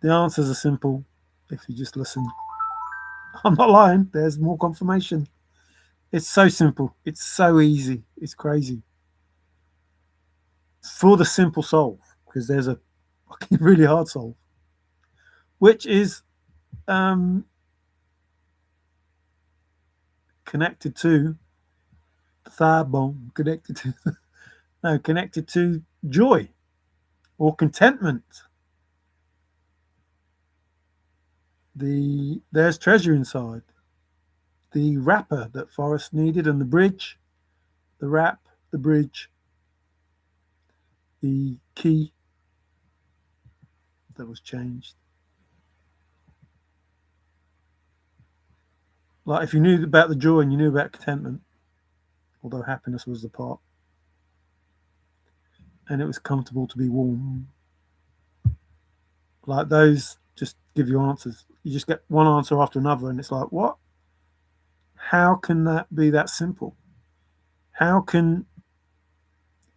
The answers are simple if you just listen. I'm not lying, there's more confirmation. It's so simple. It's so easy. It's crazy. For the simple solve, because there's a fucking really hard solve, which is connected to the thigh bone, connected to joy or contentment. There's treasure inside. The wrapper that Forrest needed and the bridge, the wrap, the bridge, the key that was changed. Like if you knew about the joy and you knew about contentment, although happiness was the part, and it was comfortable to be warm. Like those just give you answers. You just get one answer after another, and it's like, what? How can that be that simple? How can,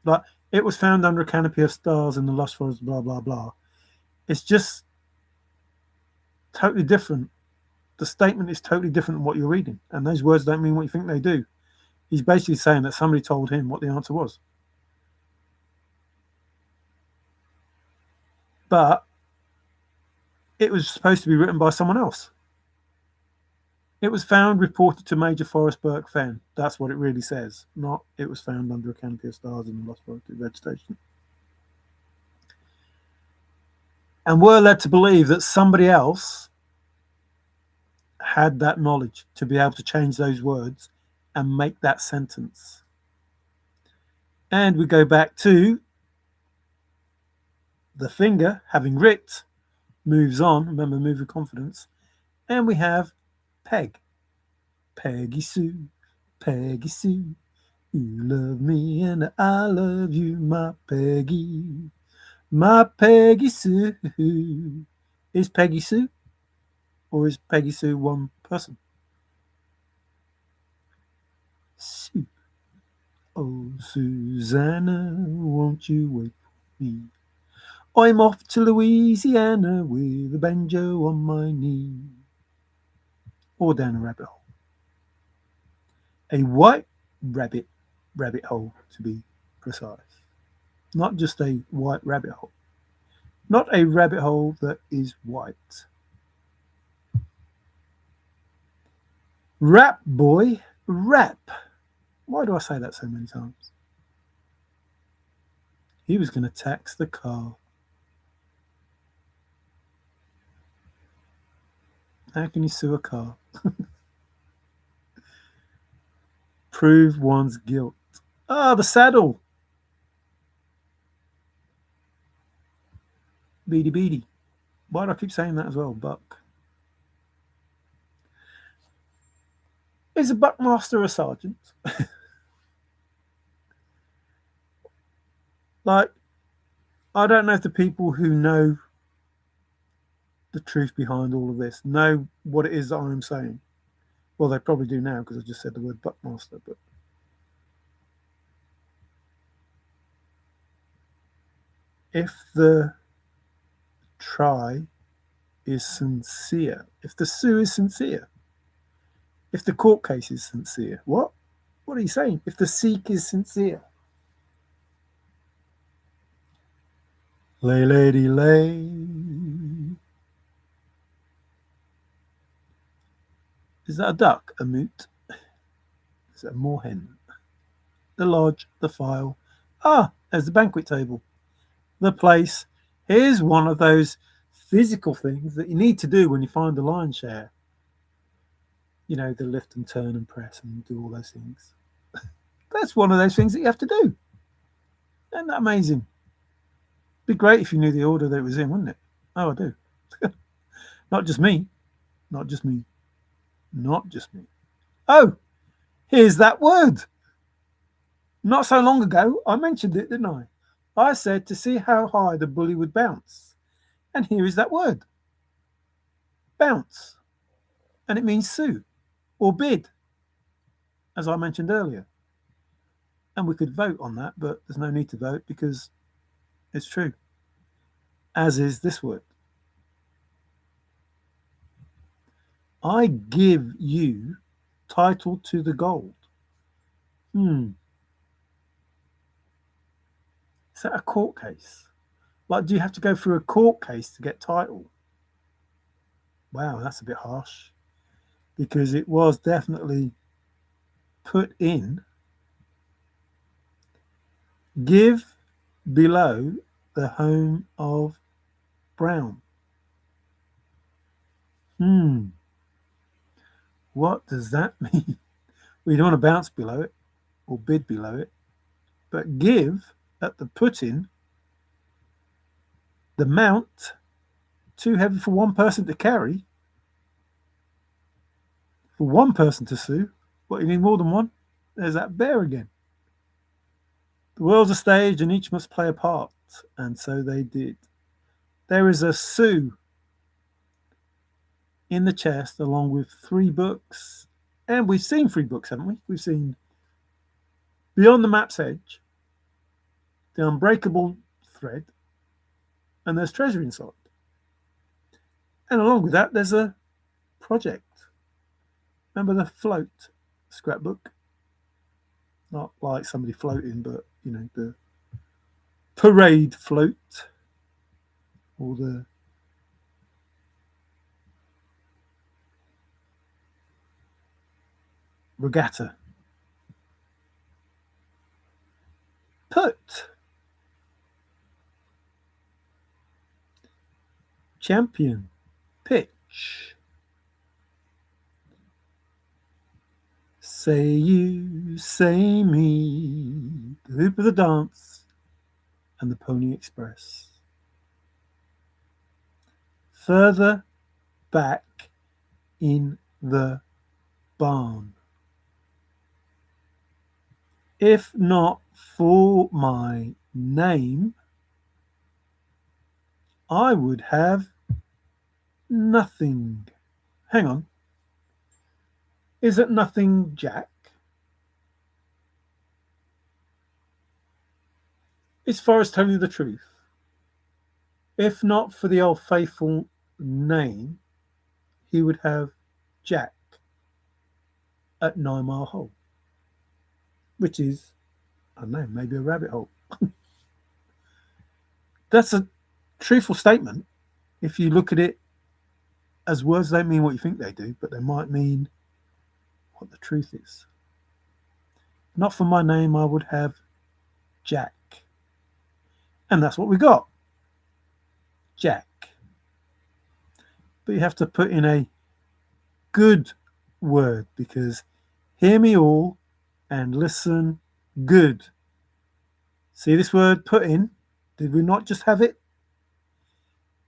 like, it was found under a canopy of stars in the lush forest, blah, blah, blah. It's just totally different. The statement is totally different than what you're reading. And those words don't mean what you think they do. He's basically saying that somebody told him what the answer was. But it was supposed to be written by someone else. It was found, reported to Major Forrest Burke Fenn. That's what it really says. Not it was found under a canopy of stars in the lush forest vegetation. And we're led to believe that somebody else had that knowledge to be able to change those words and make that sentence. And we go back to the finger, having writ, moves on. Remember, move with confidence. And we have Peg. Peggy Sue, Peggy Sue. You love me and I love you, my Peggy. My Peggy Sue. Is Peggy Sue? Or is Peggy Sue one person? Sue. Oh, Susanna, won't you wait for me? I'm off to Louisiana with a banjo on my knee. Or down a rabbit hole. A white rabbit hole, to be precise. Not just a white rabbit hole. Not a rabbit hole that is white. Rap boy, rap. Why do I say that so many times? He was going to tax the car. How can you sue a car? Prove one's guilt. Ah, the saddle. Beady beady. Why do I keep saying that as well? Buck. Is a buckmaster a sergeant? Like, I don't know if the people who know the truth behind all of this know what it is that I'm saying. Well, they probably do now because I just said the word buckmaster. But if the try is sincere, if the sue is sincere, if the court case is sincere, what? What are you saying? If the seek is sincere. Lay, lady, lay. Is that a duck? A moot? Is it a moorhen? The lodge, the file. Ah, there's the banquet table. The place. Here's one of those physical things that you need to do when you find a lion's share. You know, the lift and turn and press and do all those things. That's one of those things that you have to do. Isn't that amazing? Be great if you knew the order that it was in, wouldn't it? Oh, I do. Not just me. Not just me. Not just me. Oh, here's that word. Not so long ago, I mentioned it, didn't I? I said to see how high the bully would bounce. And here is that word. Bounce. And it means sue or bid, as I mentioned earlier. And we could vote on that, but there's no need to vote because it's true. As is this word. I give you title to the gold. Is that a court case? Like, do you have to go through a court case to get title? Wow, that's a bit harsh. Because it was definitely put in. Give below the home of Brown. What does that mean? We don't want to bounce below it or bid below it, but give at the put-in, the mount, too heavy for one person to carry, for one person to sue. What, you need more than one? There's that bear again. The world's a stage and each must play a part, and so they did. There is a sue in the chest along with 3 books, and we've seen 3 books, haven't we? We've seen Beyond the Map's Edge, The Unbreakable Thread, and there's treasure inside. And along with that, there's a project. Remember the float scrapbook? Not like somebody floating, but, you know, the parade float or the regatta. Put. Champion. Pitch. Say you, say me, the hoop of the dance, and the Pony Express. Further back in the barn. If not for my name, I would have nothing. Hang on. Is it nothing, Jack? Is Forrest telling you the truth? If not for the old faithful name, he would have Jack at 9 Mile Hole, which is, I don't know, maybe a rabbit hole. That's a truthful statement. If you look at it as words don't mean what you think they do, but they might mean what the truth is. Not for my name, I would have Jack. And that's what we got. Jack. But you have to put in a good word because hear me all and listen good. See this word put in? Did we not just have it?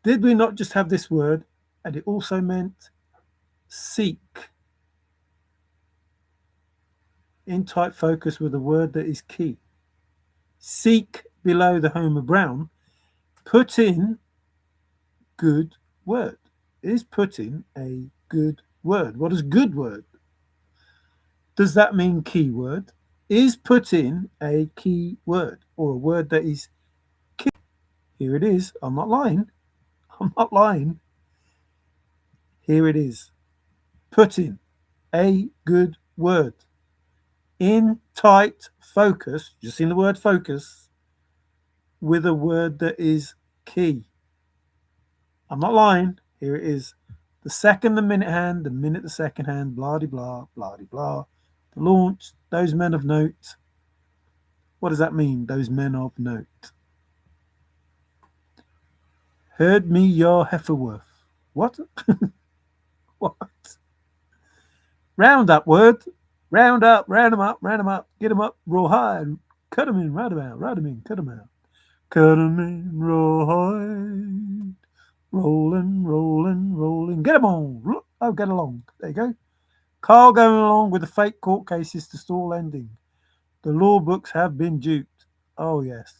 Did we not just have this word and it also meant seek? In tight focus with a word that is key. Seek below the Homer Brown. Put in good word. Is put in a good word? What is good word? Does that mean keyword? Is put in a key word or a word that is key? Here it is. I'm not lying. I'm not lying. Here it is. Put in a good word. In tight focus, you've seen the word focus, with a word that is key. I'm not lying. Here it is. The second, the minute hand, the minute, the second hand, blah de blah, blah de blah. The launch, those men of note. What does that mean, those men of note? Heard me your Heiferworth. What? What? Round up word. Round up, round them up, round them up, get them up, roll high, and cut them in, right about, right them in, cut them out. Cut them in, roll high. Rolling, rolling, rolling. Get them on. Oh, get along. There you go. Carl going along with the fake court cases to stall ending. The law books have been duped. Oh, yes.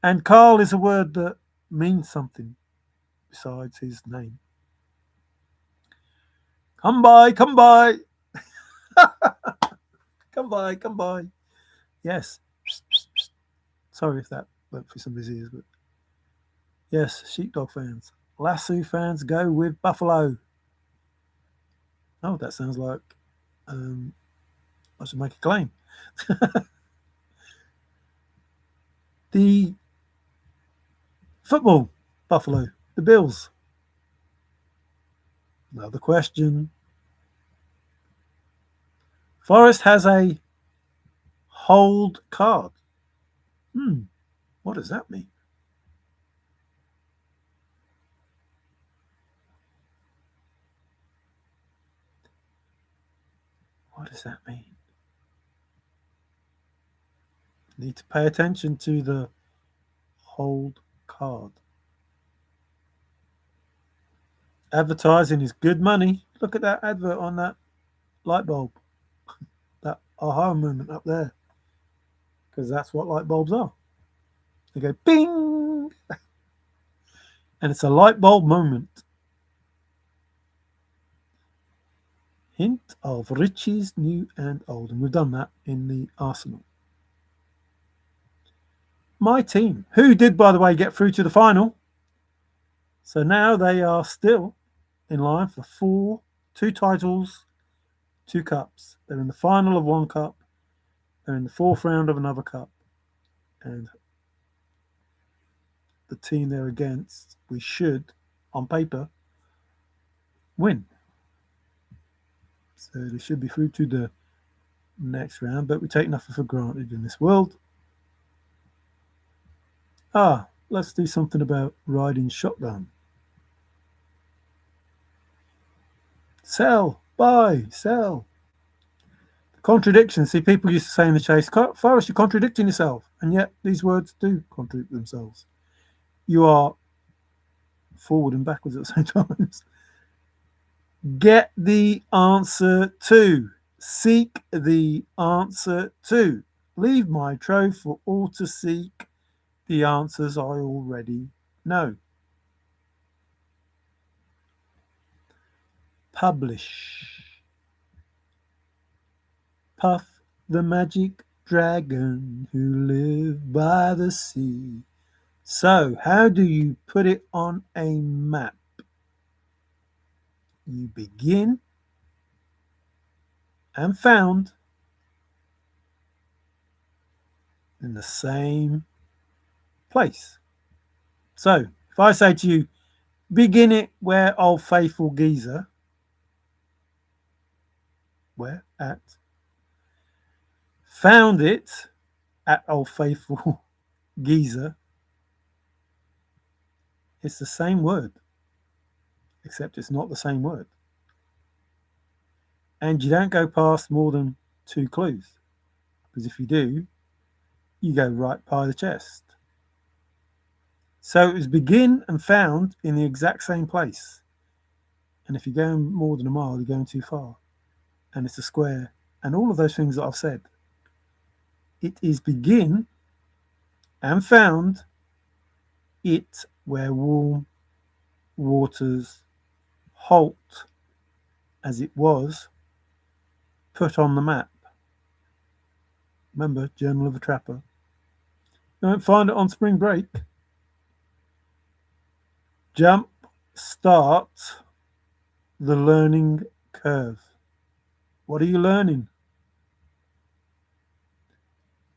And Carl is a word that means something besides his name. Come by, come by. Come by, come by. Yes. Sorry if that went through somebody's ears, but yes, sheepdog fans. Lasso fans go with Buffalo. Oh, that sounds like I should make a claim. The football, Buffalo, the Bills. Another question. Forrest has a hold card. What does that mean? What does that mean? Need to pay attention to the hold card. Advertising is good money. Look at that advert on that light bulb. That aha moment up there. Because that's what light bulbs are. They go bing! And it's a light bulb moment. Hint of riches, new and old. And we've done that in the Arsenal. My team, who did, by the way, get through to the final. So now they are still in line for two titles, 2 cups. They're in the final of 1 cup. They're in the 4th round of another cup. And the team they're against, we should, on paper, win. So they should be through to the next round, but we take nothing for granted in this world. Let's do something about riding shotgun. Sell, buy, sell. Contradiction. See, people used to say in the chase, Forrest, you're contradicting yourself. And yet these words do contradict themselves. You are forward and backwards at the same time. Get the answer to. Seek the answer to. Leave my trove for all to seek. The answers I already know. Publish. Puff the magic dragon who lived by the sea. So, how do you put it on a map? You begin and found in the same place. So, if I say to you, begin it where Old Faithful Geezer, where at, found it at Old Faithful Geezer, it's the same word, except it's not the same word. And you don't go past more than 2 clues, because if you do, you go right by the chest. So it was begin and found in the exact same place. And if you're going more than a mile, you're going too far. And it's a square. And all of those things that I've said. It is begin and found it where warm waters halt as it was put on the map. Remember, Journal of a Trapper. You won't find it on spring break. Jump, start the learning curve. What are you learning?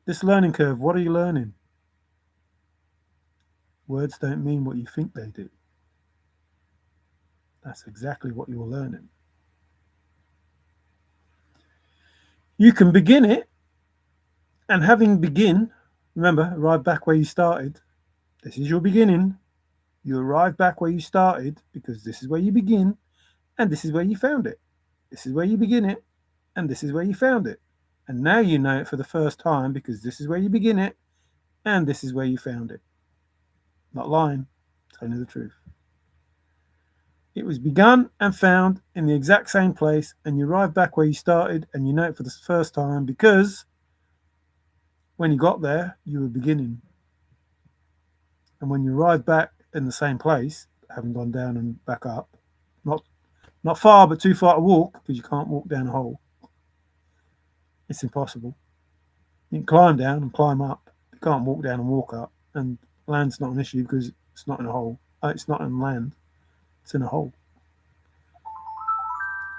This learning curve, what are you learning? Words don't mean what you think they do. That's exactly what you're learning. You can begin it, and having begin, remember, arrive back where you started. This is your beginning. You arrive back where you started because this is where you begin, and this is where you found it. This is where you begin it, and this is where you found it. And now you know it for the first time because this is where you begin it, and this is where you found it. Not lying, telling the truth. It was begun and found in the exact same place, and you arrive back where you started, and you know it for the first time because when you got there, you were beginning. And when you arrive back in the same place, having gone down and back up, not far, but too far to walk because you can't walk down a hole. It's impossible. You can climb down and climb up. You can't walk down and walk up. And land's not an issue because it's not in a hole. It's not in land. It's in a hole.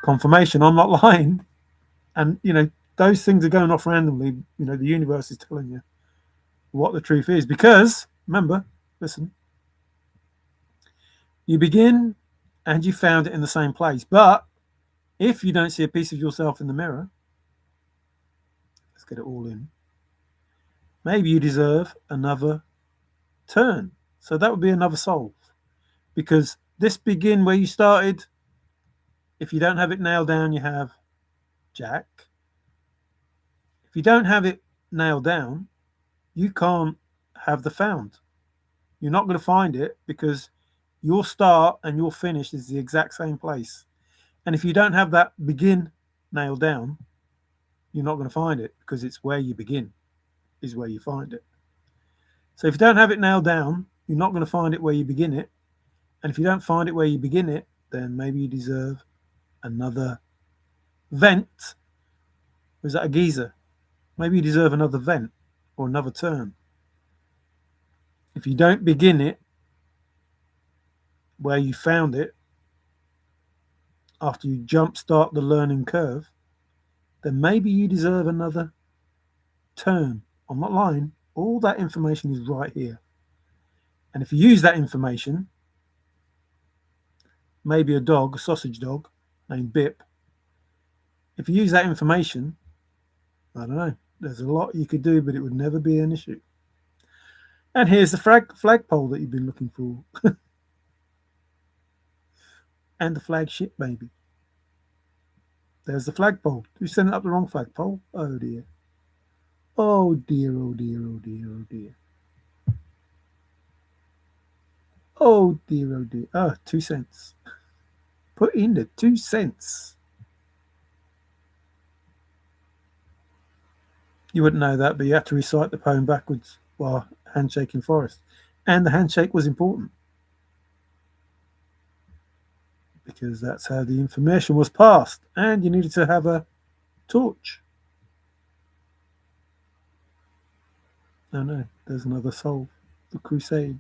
Confirmation, I'm not lying. And, those things are going off randomly. The universe is telling you what the truth is. Because, remember, listen, you begin and you found it in the same place. But if you don't see a piece of yourself in the mirror, let's get it all in. Maybe you deserve another turn. So that would be another solve. Because this begin where you started, if you don't have it nailed down, you have Jack. If you don't have it nailed down, you can't have the found. You're not going to find it because your start and your finish is the exact same place. And if you don't have that begin nailed down, you're not going to find it because it's where you begin is where you find it. So if you don't have it nailed down, you're not going to find it where you begin it. And if you don't find it where you begin it, then maybe you deserve another vent. Or is that a geezer? Maybe you deserve another vent or another turn. If you don't begin it where you found it, after you jumpstart the learning curve, then maybe you deserve another turn. I'm not lying. All that information is right here. And if you use that information, maybe a dog, a sausage dog named Bip, if you use that information, I don't know, there's a lot you could do, but it would never be an issue. And here's the flagpole that you've been looking for. And the flagship, maybe. There's the flagpole. You sent up the wrong flagpole. Oh dear. Oh dear, oh dear, oh dear, oh dear. Oh dear, oh dear. Oh, 2 cents. Put in the 2 cents. You wouldn't know that, but you had to recite the poem backwards while handshaking Forrest. And the handshake was important. Because that's how the information was passed. And you needed to have a torch. Oh no, there's another solve. The crusade.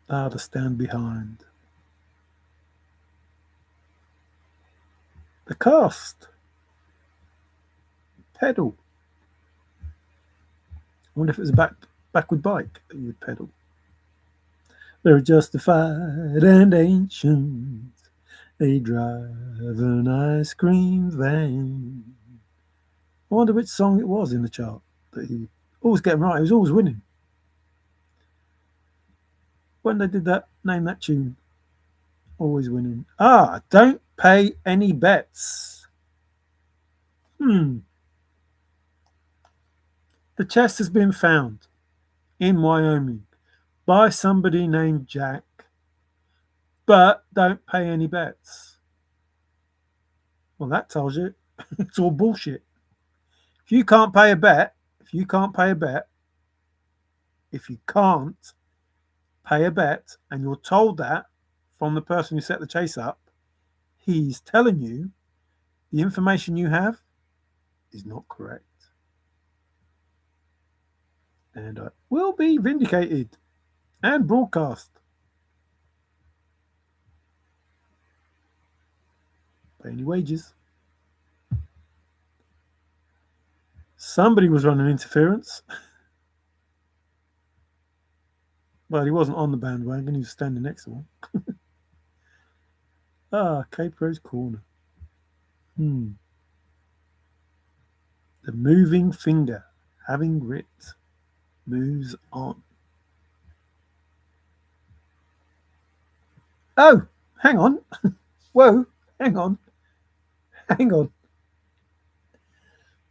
To stand behind. The cast. Pedal. I wonder if it was a backward bike that you would pedal. They're justified and ancient. They drive an ice cream van. I wonder which song it was in the chart that he always getting right. He was always winning. When they did that, name that tune. Always winning. Don't pay any bets. The chest has been found in Wyoming by somebody named Jack, but don't pay any bets. Well, that tells you it's all bullshit. If you can't pay a bet, if you can't pay a bet, if you can't pay a bet, and you're told that from the person who set the chase up, he's telling you the information you have is not correct. And I will be vindicated and broadcast. Pay any wages. Somebody was running interference. Well, he wasn't on the bandwagon, he was standing next to one. Cape Rose Corner. The moving finger, having grit, moves on. Oh, hang on. Whoa, hang on. Hang on.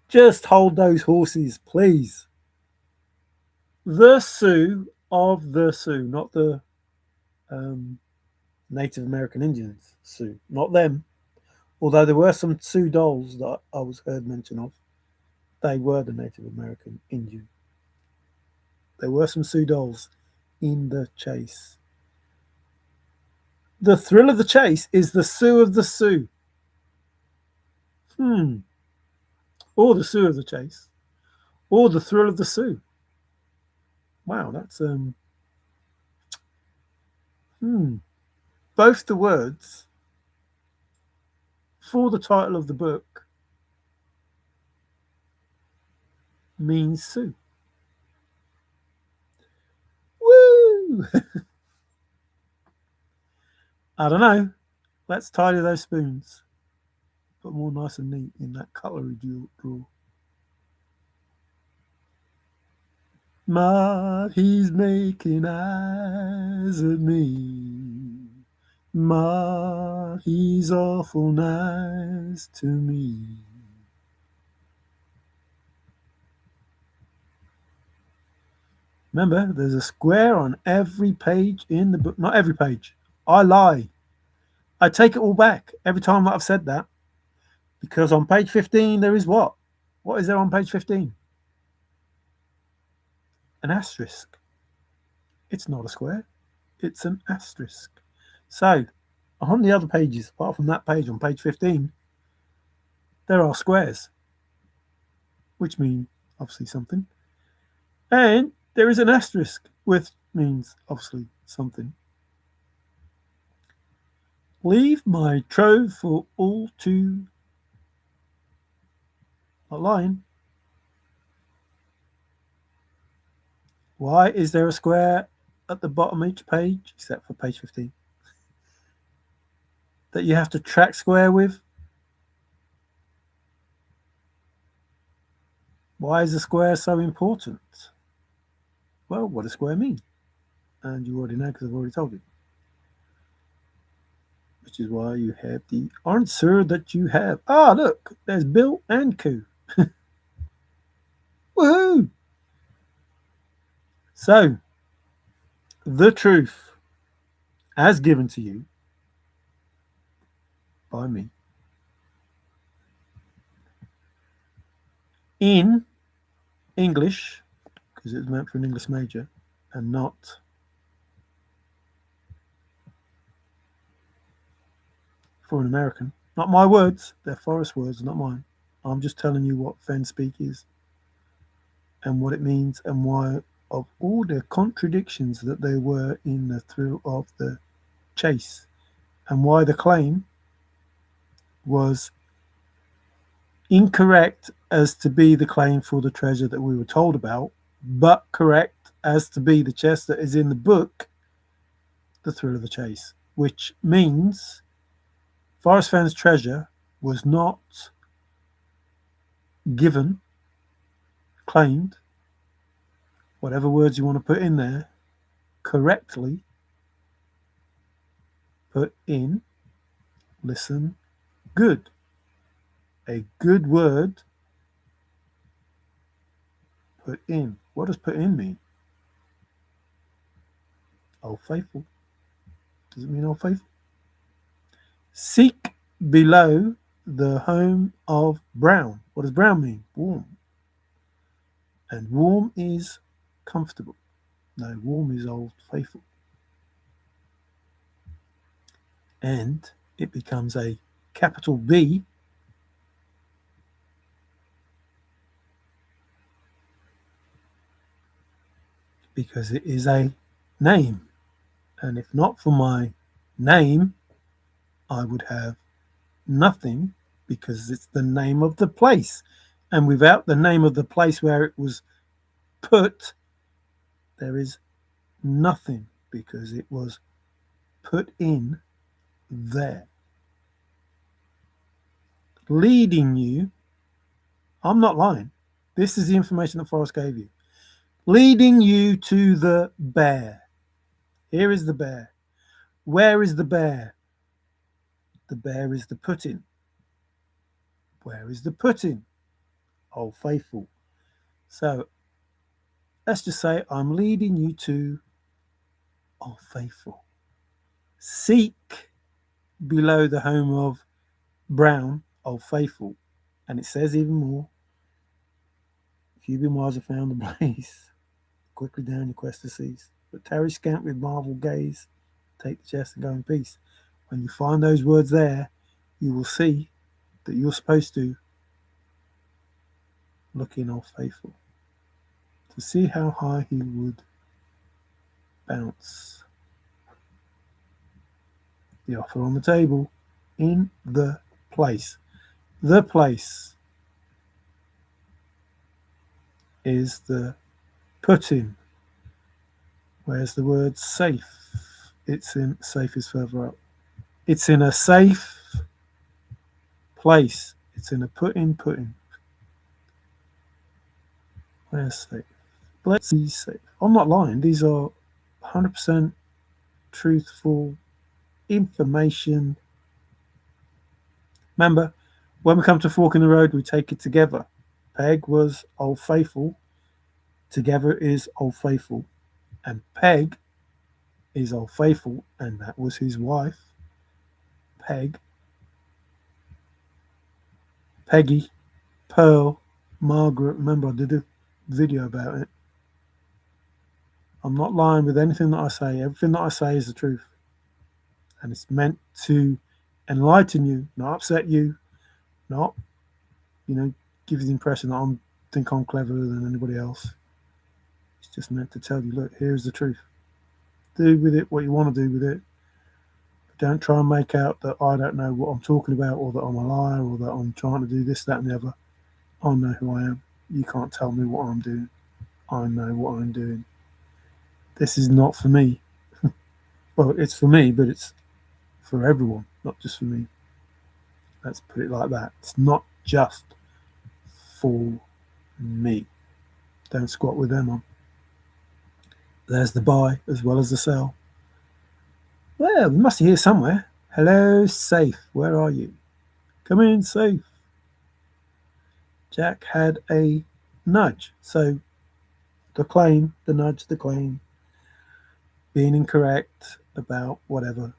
Just hold those horses, please. The Sioux of the Sioux, not the Native American Indians Sioux, not them. Although there were some Sioux dolls that I was heard mention of, they were the Native American Indian. There were some Sioux dolls in the chase. The thrill of the chase is the Sioux of the Sioux. Or the Sioux of the chase. Or the thrill of the Sioux. Wow, that's both the words for the title of the book means Sioux. Woo! I don't know. Let's tidy those spoons. Put them all nice and neat in that cutlery drawer. Ma, he's making eyes at me. Ma, he's awful nice to me. Remember, there's a square on every page in the book. Not every page. I lie. I take it all back every time that I've said that. Because on page 15, there is what? What is there on page 15? An asterisk. It's not a square. It's an asterisk. So, on the other pages, apart from that page on page 15, there are squares, which mean obviously something. And there is an asterisk, which means obviously something. Leave my trove for all to. Not lying. Why is there a square at the bottom of each page, except for page 15, that you have to track square with? Why is a square so important? Well, what does square mean? And you already know because I've already told you. Which is why you have the answer that you have. Ah, look, there's Bill and Coo. Woohoo! So, the truth as given to you by me in English, because it's meant for an English major and not for an American. Not my words, they're Forrest words, not mine. I'm just telling you what Fenn speak is and what it means and why, of all the contradictions that there were in the thrill of the chase, and why the claim was incorrect as to be the claim for the treasure that we were told about, but correct as to be the chest that is in the book, The Thrill of the Chase, which means Forrest Fenn's treasure was not given, claimed, whatever words you want to put in there, correctly put in, listen, good. A good word Put in. What does put in mean? Old Faithful. Does it mean Old Faithful? Seek below the home of brown. What does brown mean? Warm. And warm is comfortable. No, warm is Old Faithful. And it becomes a capital B because it is a name. And if not for my name, I would have nothing because it's the name of the place. And without the name of the place where it was put, there is nothing because it was put in there. Leading you, I'm not lying. This is the information that Forrest gave you. Leading you to the bear. Here is the bear. Where is the bear? The bear is the pudding. Where is the pudding? Old Faithful. So let's just say I'm leading you to Old Faithful. Seek below the home of brown, Old Faithful. And it says even more. If you be wise have found the place, quickly down your quest to cease. But tarry scant with marvel gaze, take the chest and go in peace. When you find those words there, you will see that you're supposed to look in Old Faithful to see how high he would bounce. The offer on the table in the place. The place is the put-in. Where's the word safe? It's in safe is further up. It's in a safe place. It's in a put-in. Where's safe? Let's see safe. I'm not lying. These are 100% truthful information. Remember, when we come to fork in the road, we take it together. Peg was Old Faithful. Together is Old Faithful. And Peg is Old Faithful, and that was his wife, Peg, Peggy, Pearl, Margaret. Remember, I did a video about it. I'm not lying with anything that I say. Everything that I say is the truth. And it's meant to enlighten you, not upset you, not, give you the impression that I think I'm cleverer than anybody else. It's just meant to tell you, look, here's the truth. Do with it what you want to do with it. But don't try and make out that I don't know what I'm talking about, or that I'm a liar, or that I'm trying to do this, that, and the other. I know who I am. You can't tell me what I'm doing. I know what I'm doing. This is not for me. Well, it's for me, but it's for everyone, not just for me. Let's put it like that. It's not just for me. Don't squat with them on. There's the buy as well as the sell. Well, we must be here somewhere. Hello, safe. Where are you? Come in, safe. Jack had a nudge. So the claim, the nudge, the claim, being incorrect about whatever.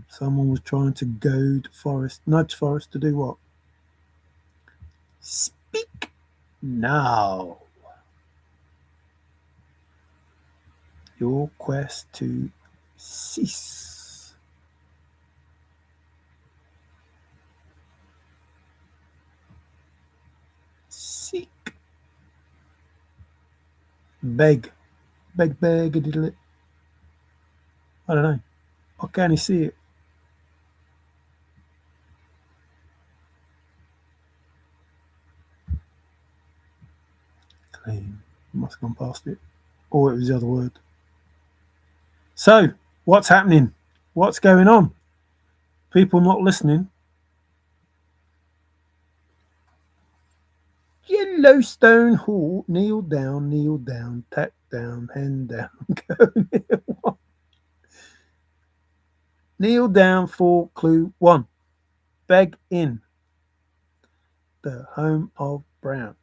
Someone was trying to goad Forrest, nudge Forrest to do what? Speak now. Your quest to cease. Seek. Beg. Beg a diddle it. I don't know. I can't see it. Claim. Must have gone past it. Or it was the other word. So, what's happening? What's going on? People not listening. Yellowstone Hall, kneel down, tack down, hand down, go kneel. Kneel down for clue 1. Beg in the home of brown.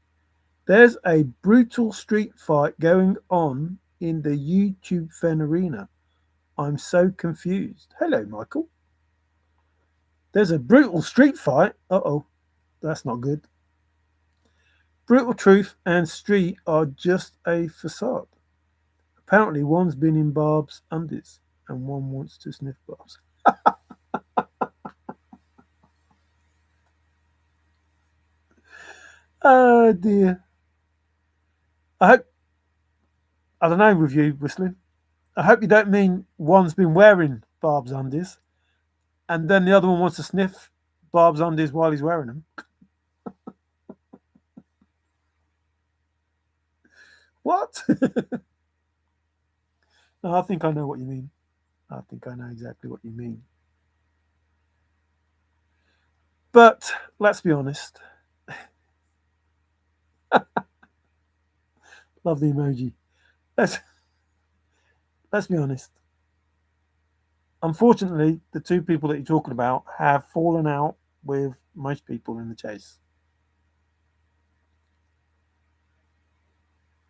There's a brutal street fight going on in the YouTube Fenn arena. I'm so confused. Hello, Michael. There's a brutal street fight. Uh-oh, that's not good. Brutal truth and street are just a facade. Apparently, one's been in Barb's undies and one wants to sniff Barb's. Oh dear. I hope, I don't know with you, Whistling. I hope you don't mean one's been wearing Barb's undies and then the other one wants to sniff Barb's undies while he's wearing them. What? No, I think I know what you mean. I think I know exactly what you mean. But let's be honest. Love the emoji. Let's let's be honest. Unfortunately, the two people that you're talking about have fallen out with most people in the chase.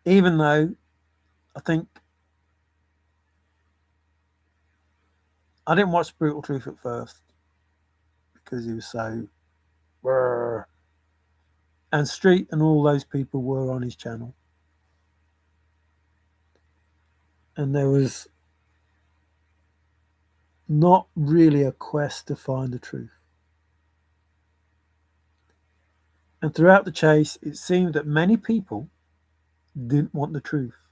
Even though I think I didn't watch Brutal Truth at first because he was so brr. And Street and all those people were on his channel. And there was not really a quest to find the truth. And throughout the chase, it seemed that many people didn't want the truth.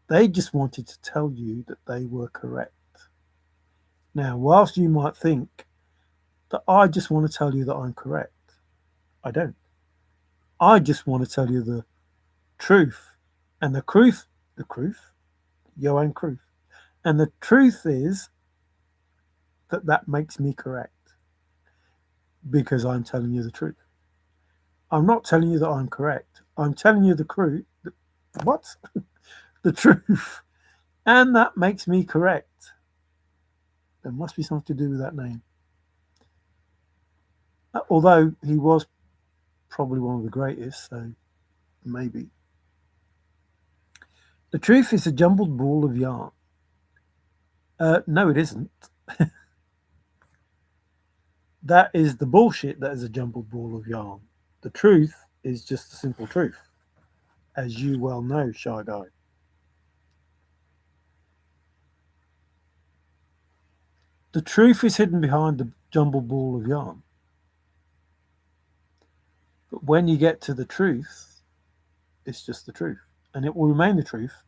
They just wanted to tell you that they were correct. Now, whilst you might think that I just want to tell you that I'm correct, I don't. I just want to tell you the truth. And the truth, Johan Cruyff. And the truth is that makes me correct because I'm telling you the truth. I'm not telling you that I'm correct. I'm telling you the truth. What? The truth. And that makes me correct. There must be something to do with that name. Although he was probably one of the greatest, so maybe. The truth is a jumbled ball of yarn. No, it isn't. That is the bullshit that is a jumbled ball of yarn. The truth is just the simple truth, as you well know, Shy Guy. The truth is hidden behind the jumbled ball of yarn. But when you get to the truth, it's just the truth. And it will remain the truth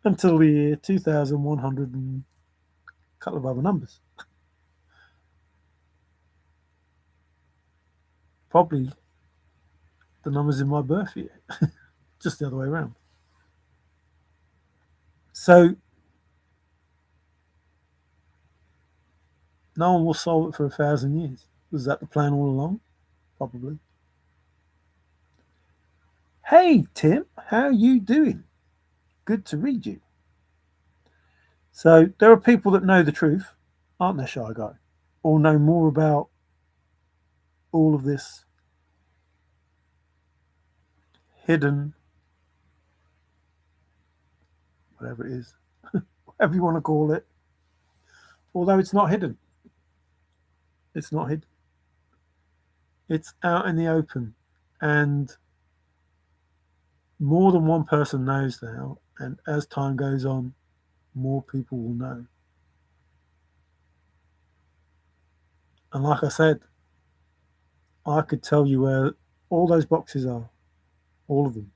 until the year 2100 and a couple of other numbers. Probably the numbers in my birth year, just the other way around. So no one will solve it for 1,000 years. Was that the plan all along? Probably. Hey Tim, how you doing? Good to read you. So there are people that know the truth, aren't there, Shy Guy? Or know more about all of this hidden, whatever it is, whatever you want to call it. Although it's not hidden. It's not hidden. It's out in the open. And more than one person knows now. And as time goes on, more people will know. And like I said, I could tell you where all those boxes are. All of them.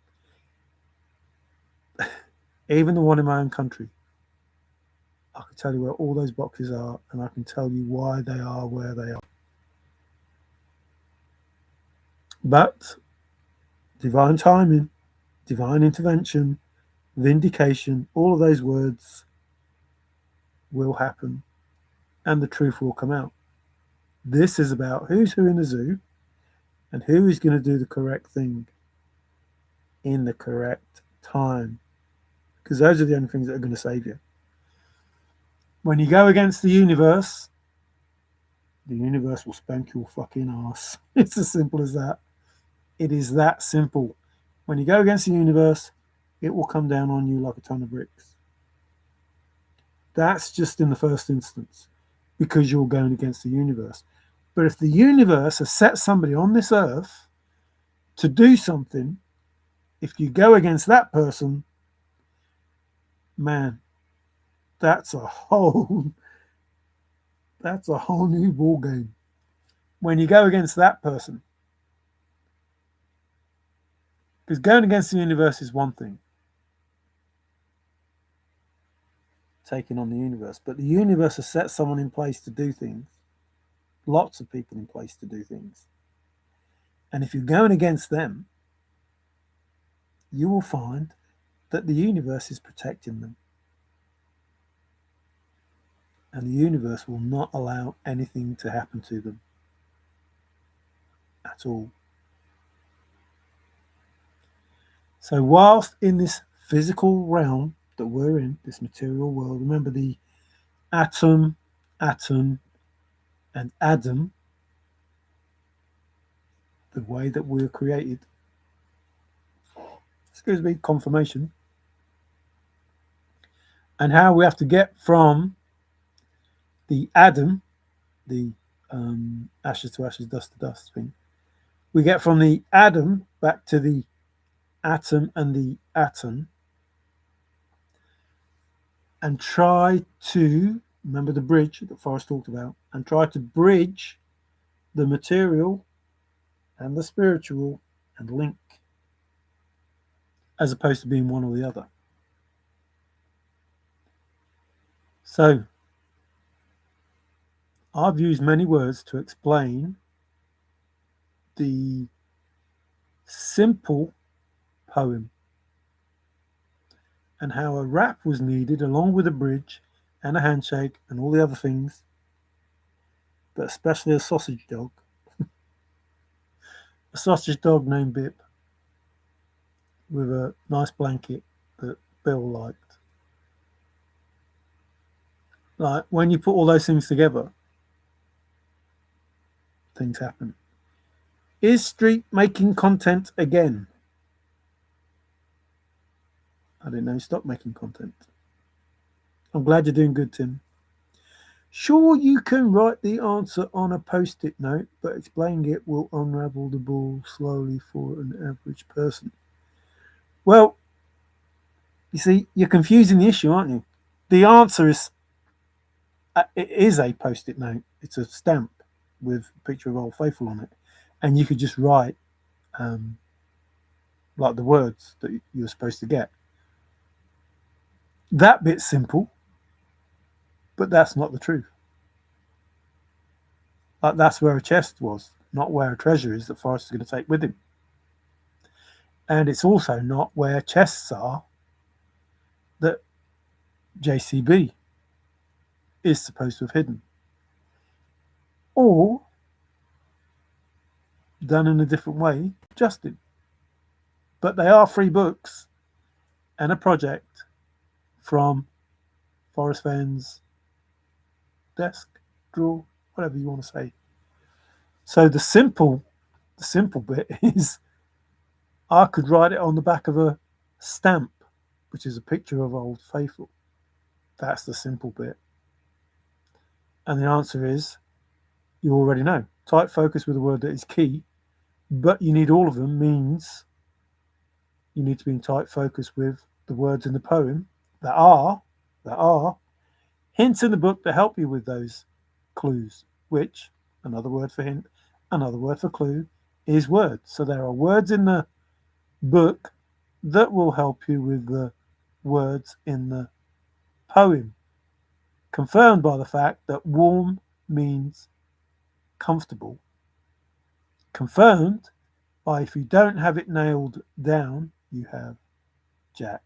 Even the one in my own country. I can tell you where all those boxes are, and I can tell you why they are where they are. But divine timing, divine intervention, vindication, all of those words will happen, and the truth will come out. This is about who's who in the zoo, and who is going to do the correct thing in the correct time. Because those are the only things that are going to save you. When you go against the universe will spank your fucking ass. It's as simple as that. It is that simple. When you go against the universe, it will come down on you like a ton of bricks. That's just in the first instance because you're going against the universe. But if the universe has set somebody on this earth to do something, if you go against that person, man, that's a whole new ball game. When you go against that person, because going against the universe is one thing, taking on the universe, but the universe has set someone in place to do things, lots of people in place to do things. And if you're going against them, you will find that the universe is protecting them. And the universe will not allow anything to happen to them at all. So whilst in this physical realm that we're in, this material world, remember the atom, and Adam, the way that we're created. Excuse me, confirmation. And how we have to get from the Adam, the ashes to ashes, dust to dust thing. We get from the Adam back to the atom and the atom, and try to remember the bridge that Forrest talked about, and try to bridge the material and the spiritual and link, as opposed to being one or the other. So I've used many words to explain the simple poem and how a rap was needed along with a bridge and a handshake and all the other things, but especially a sausage dog. A sausage dog named Bip with a nice blanket that Bill liked. Like when you put all those things together, things happen. Is Street making content again? I didn't know he stopped making content. I'm glad you're doing good, Tim. Sure, you can write the answer on a post-it note, but explaining it will unravel the ball slowly for an average person. Well, you see, you're confusing the issue, aren't you? The answer is, it is a post-it note. It's a stamp with a picture of Old Faithful on it. And you could just write like the words that you're supposed to get. That bit's simple, but that's not the truth. Like that's where a chest was, not where a treasure is that Forrest is going to take with him. And it's also not where chests are that JCB is supposed to have hidden. Or, done in a different way, Justin. But they are 3 books and a project from Forrest Fenn's desk, drawer, whatever you want to say. So the simple bit is I could write it on the back of a stamp, which is a picture of Old Faithful. That's the simple bit. And the answer is, you already know. Tight focus with a word that is key, but you need all of them means you need to be in tight focus with the words in the poem that are hints in the book that help you with those clues, which, another word for hint, another word for clue, is words. So there are words in the book that will help you with the words in the poem, confirmed by the fact that warm means comfortable, confirmed by if you don't have it nailed down, you have Jack.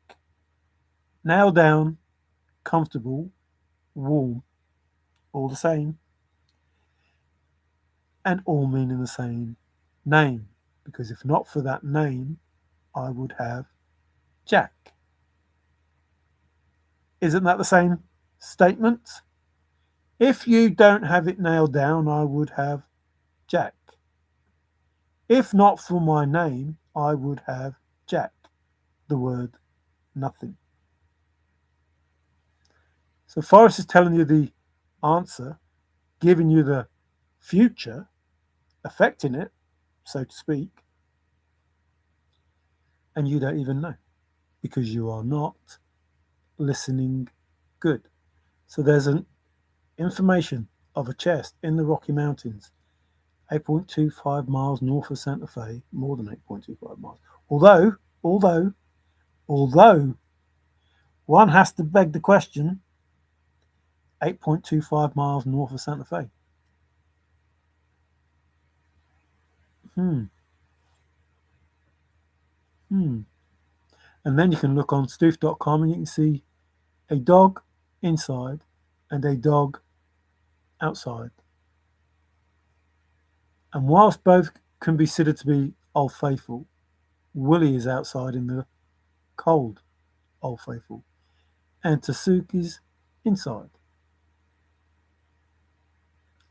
Nailed down, comfortable, warm, all the same, and all meaning the same name, because if not for that name, I would have Jack. Isn't that the same statement? If you don't have it nailed down, I would have Jack. If not for my name, I would have Jack, the word nothing. So Forrest is telling you the answer, giving you the future, affecting it, so to speak, and you don't even know because you are not listening good. So there's an information of a chest in the Rocky Mountains, 8.25 miles north of Santa Fe, more than 8.25 miles. Although, one has to beg the question, 8.25 miles north of Santa Fe. And then you can look on stoof.com and you can see a dog inside and a dog outside. And whilst both can be considered to be Old Faithful, Willie is outside in the cold Old Faithful, and Tasuki's inside.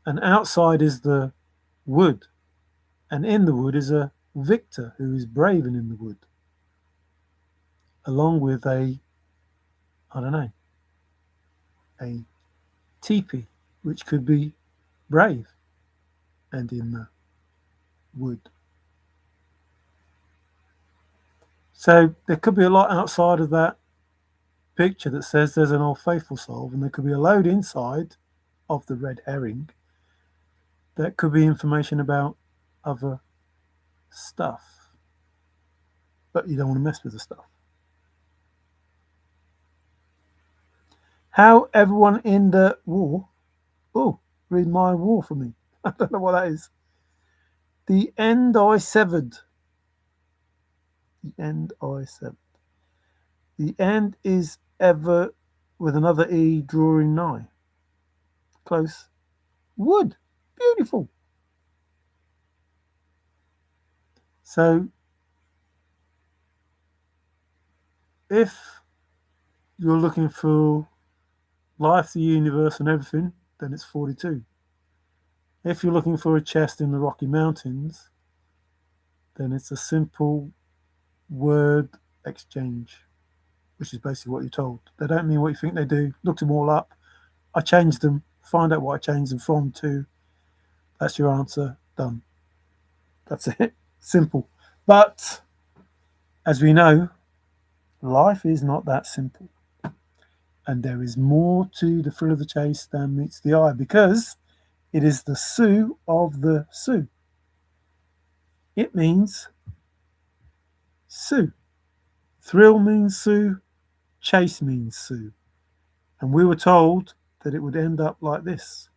And outside is the wood, and in the wood is a victor who is brave and in the wood, along with a teepee, which could be brave and in the wood. So there could be a lot outside of that picture that says there's an Old Faithful solve, and there could be a load inside of the red herring that could be information about other stuff. But you don't want to mess with the stuff. How everyone in the war, read my war for me. I don't know what that is. The end I severed. The end I severed. The end is ever with another E drawing nigh. Close. Wood. Beautiful. So if you're looking for life, the universe, and everything, then it's 42. If you're looking for a chest in the Rocky Mountains, then it's a simple word exchange, which is basically what you're told. They don't mean what you think they do. Looked them all up. I changed them. Find out what I changed them from to. That's your answer. Done. That's it. Simple. But as we know, life is not that simple. And there is more to the thrill of the chase than meets the eye, because it is the Sioux of the Sioux. It means Sioux. Thrill means Sioux. Chase means Sioux. And we were told that it would end up like this.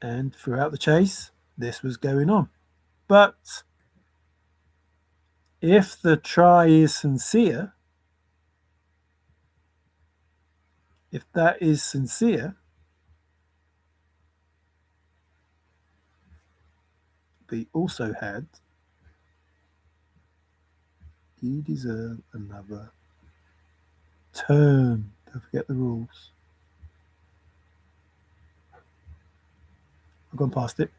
And throughout the chase, this was going on. But if the try is sincere, if that is sincere, we also had, you deserve another turn. Don't forget the rules. I've gone past it.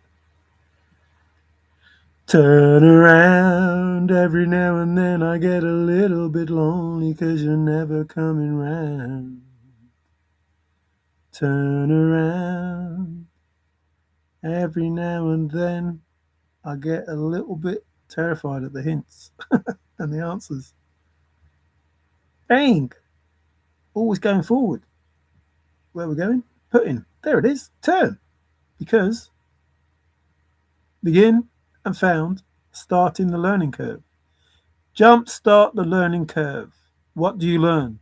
Turn around, every now and then I get a little bit lonely 'cause you're never coming round. Turn around, every now and then I get a little bit terrified at the hints and the answers. Bang! Always going forward. Where we're going? Putting. There it is. Turn. Because begin and found, starting the learning curve. Jump start the learning curve. What do you learn?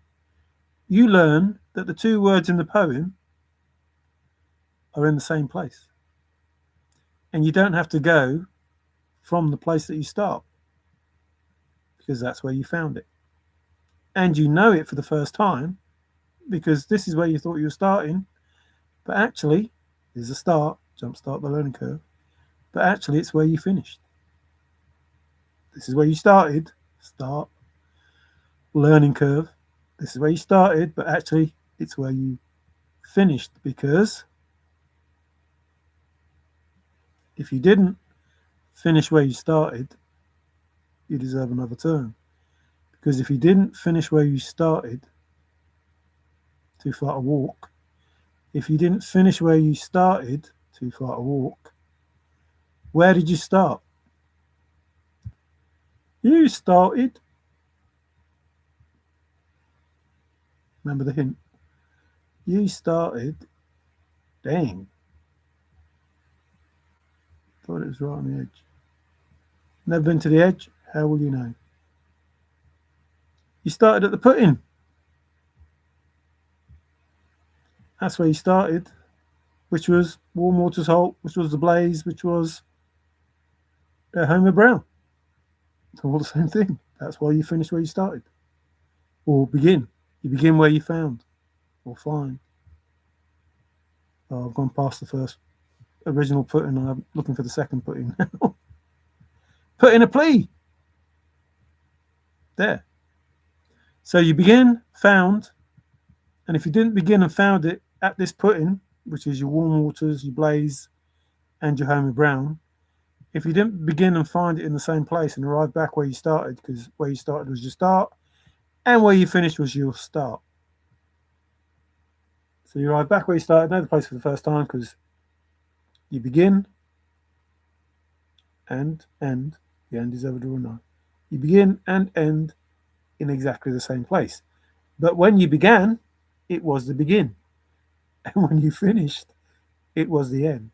You learn that the two words in the poem are in the same place. And you don't have to go from the place that you start, because that's where you found it. And you know it for the first time, because this is where you thought you were starting, but actually, there's a start, jump start the learning curve, but actually it's where you finished. This is where you started, start, learning curve. This is where you started, but actually it's where you finished, because if you didn't finish where you started, you deserve another turn. Because if you didn't finish where you started, too far to walk. If you didn't finish where you started, too far to walk. Where did you start? You started. Remember the hint. You started. Dang. Thought it was right on the edge. Never been to the edge? How will you know? You started at the put-in. That's where you started, which was Warm Waters Halt, which was the Blaze, which was Homer Brown. All the same thing. That's why you finish where you started. Or begin. You begin where you found. Or find. Oh, I've gone past the first original put-in and I'm looking for the second put-in now. Put in a plea. There. So you begin, found, and if you didn't begin and found it at this put-in, which is your Warm Waters, your Blaze, and your Homer Brown, if you didn't begin and find it in the same place and arrive back where you started, because where you started was your start, and where you finished was your start. So you arrive back where you started, know the place for the first time, because you begin and end. The end is ever drawn nigh. You begin and end in exactly the same place. But when you began, it was the begin. And when you finished, it was the end.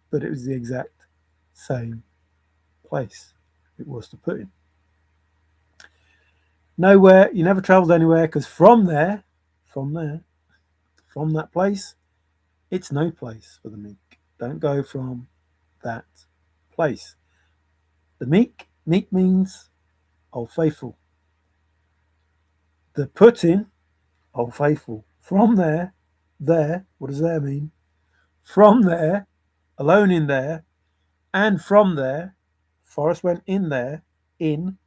But it was the exact same place. It was the put-in. Nowhere, you never travelled anywhere, because from that place, it's no place for the meek. Don't go from that place. The meek means Old Faithful. The put-in, Old Faithful. From there, what does there mean? From there, alone in there, and from there, Forrest went in there, in,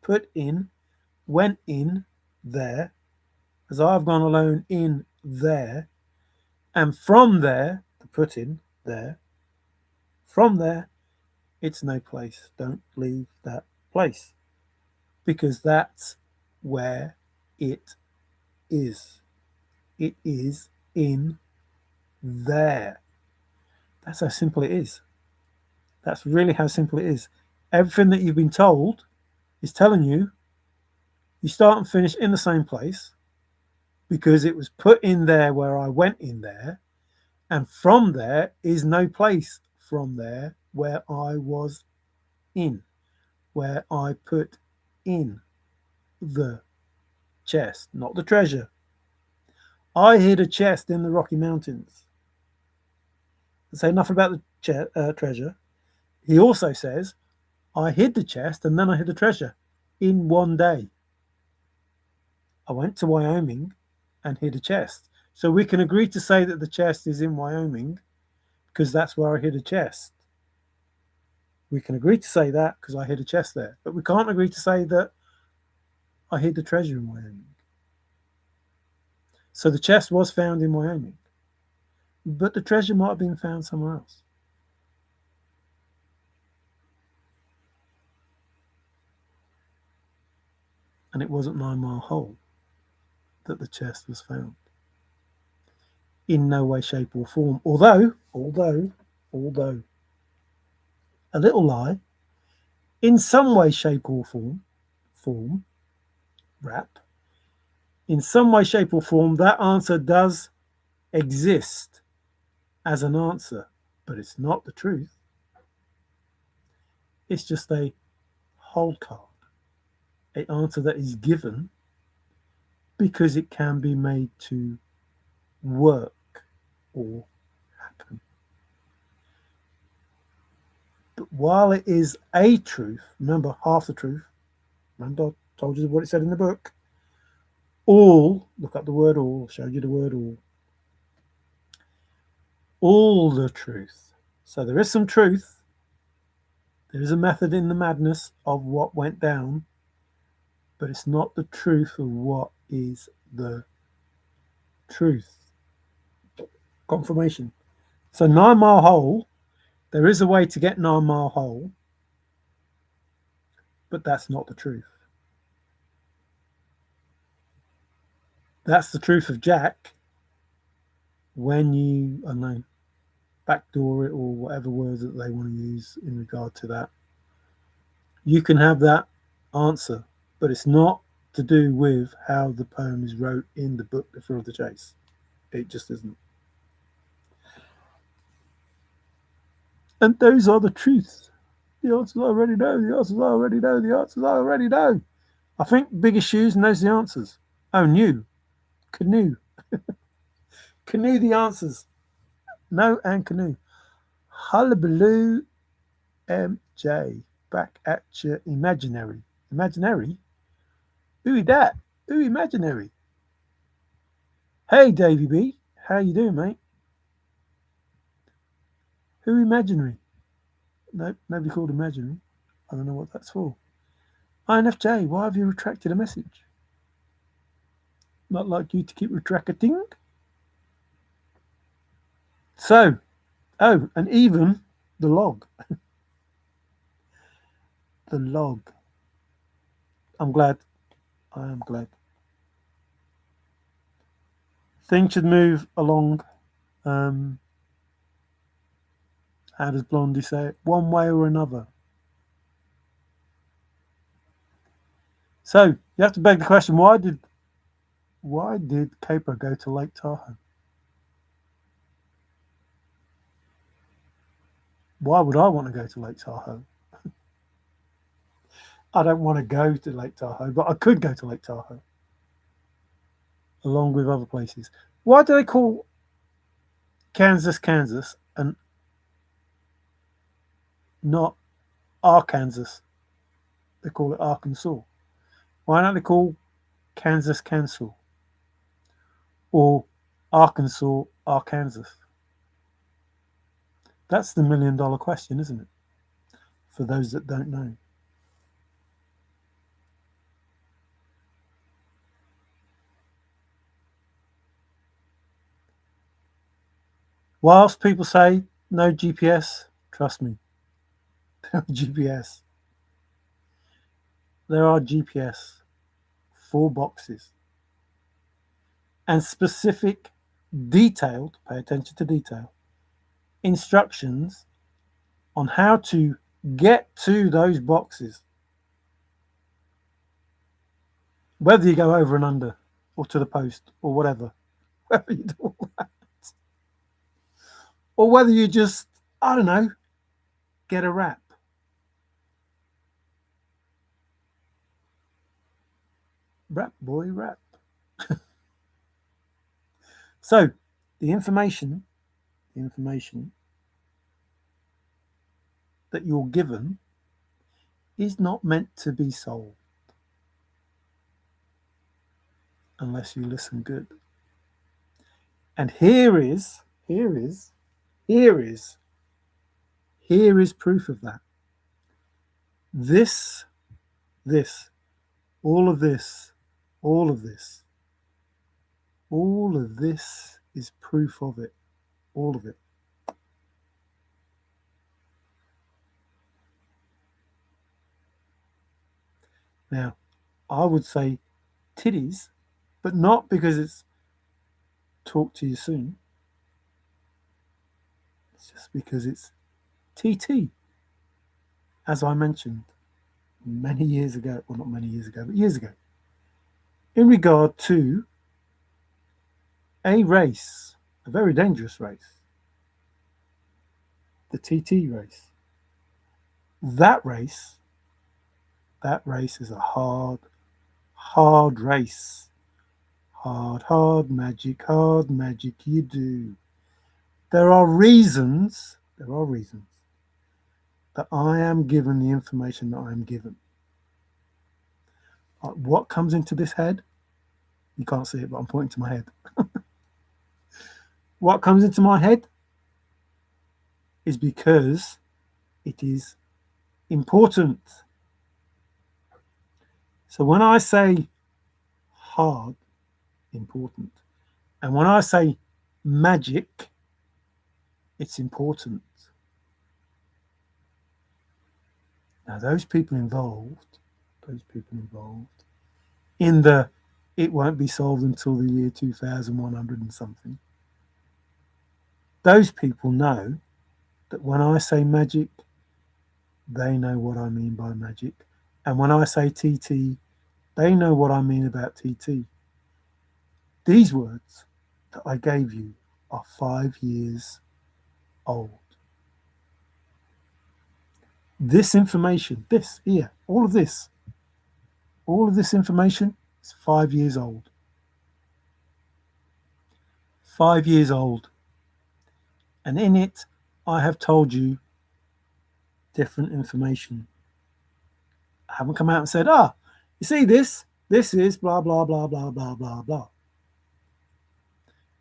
put in, went in, there, as I've gone alone in there, and from there, the put in, there, from there, it's no place. Don't leave that place, because that's where it is. It is in there. That's how simple it is. That's really how simple it is. Everything that you've been told is telling you you start and finish in the same place, because it was put in there where I went in there, and from there is no place from there where I was in, where I put in the chest, not the treasure. I hid a chest in the Rocky Mountains. I say nothing about the treasure. He also says, I hid the chest and then I hid the treasure in one day. I went to Wyoming and hid a chest. So we can agree to say that the chest is in Wyoming because that's where I hid a chest. We can agree to say that because I hid a chest there. But we can't agree to say that I hid the treasure in Wyoming. So the chest was found in Wyoming, but the treasure might have been found somewhere else. And it wasn't 9 Mile Hole that the chest was found. In no way, shape, or form. Although, a little lie, in some way, shape, or form, rap, in some way, shape, or form, that answer does exist as an answer, but it's not the truth. It's just a hold card, an answer that is given because it can be made to work or happen. But while it is a truth, remember half the truth, remember I told you what it said in the book, all, look up the word all, show you the word all the truth. So there is some truth, there is a method in the madness of what went down, but it's not the truth of what is the truth. Confirmation. So 9 Mile Hole, There is a way to get 9 Mile whole, but that's not the truth. That's the truth of Jack when you, I don't know, backdoor it or whatever words that they want to use in regard to that. You can have that answer, but it's not to do with how the poem is wrote in the book, The Thrill of the Chase. It just isn't. And those are the truths. The answers I already know, the answers I already know, the answers I already know. I think Biggest Shoes knows the answers. Oh, Canoe. Canoe the answers. No and Canoe. Hullabaloo MJ. Back at your imaginary. Imaginary? Who that? Who imaginary? Hey, Davy B. How you doing, mate? Who imaginary? Nope, nobody called imaginary. I don't know what that's for. INFJ, why have you retracted a message? Not like you to keep retracting. So, oh, and even the log. The log. I'm glad. I am glad. Things should move along. How does Blondie say it? One way or another. So you have to beg the question: why did Caper go to Lake Tahoe? Why would I want to go to Lake Tahoe? I don't want to go to Lake Tahoe, but I could go to Lake Tahoe along with other places. Why do they call Kansas, and not Arkansas? They call it Arkansas. Why don't they call Kansas, or Arkansas, Arkansas? That's the $1 million question, isn't it? For those that don't know. Whilst people say no GPS, trust me, there are GPS. There are GPS, 4 boxes, and specific, detailed, pay attention to detail, instructions on how to get to those boxes. Whether you go over and under, or to the post, or whatever, whether you do all that, or whether you just, I don't know, get a wrap. Rap, boy, rap. So, the information that you're given is not meant to be sold unless you listen good. And here is proof of that. This, all of this is proof of it. All of it. Now, I would say titties, but not because it's talk to you soon. It's just because it's TT, as I mentioned many years ago, well, not many years ago, but years ago, in regard to a race, a very dangerous race, the TT race. That race is a hard race. Hard magic you do. There are reasons that I am given the information that I am given. What comes into this head? You can't see it, but I'm pointing to my head. What comes into my head is because it is important. So when I say hard, important, and when I say magic, it's important. Now, those people involved in the it won't be solved until the year 2100 and something, those people know that when I say magic, they know what I mean by magic. And when I say TT, they know what I mean about TT. These words that I gave you are 5 years old. This information, this here, all of this information is 5 years old. 5 years old. And in it, I have told you different information. I haven't come out and said, you see this? This is blah, blah, blah, blah, blah, blah, blah.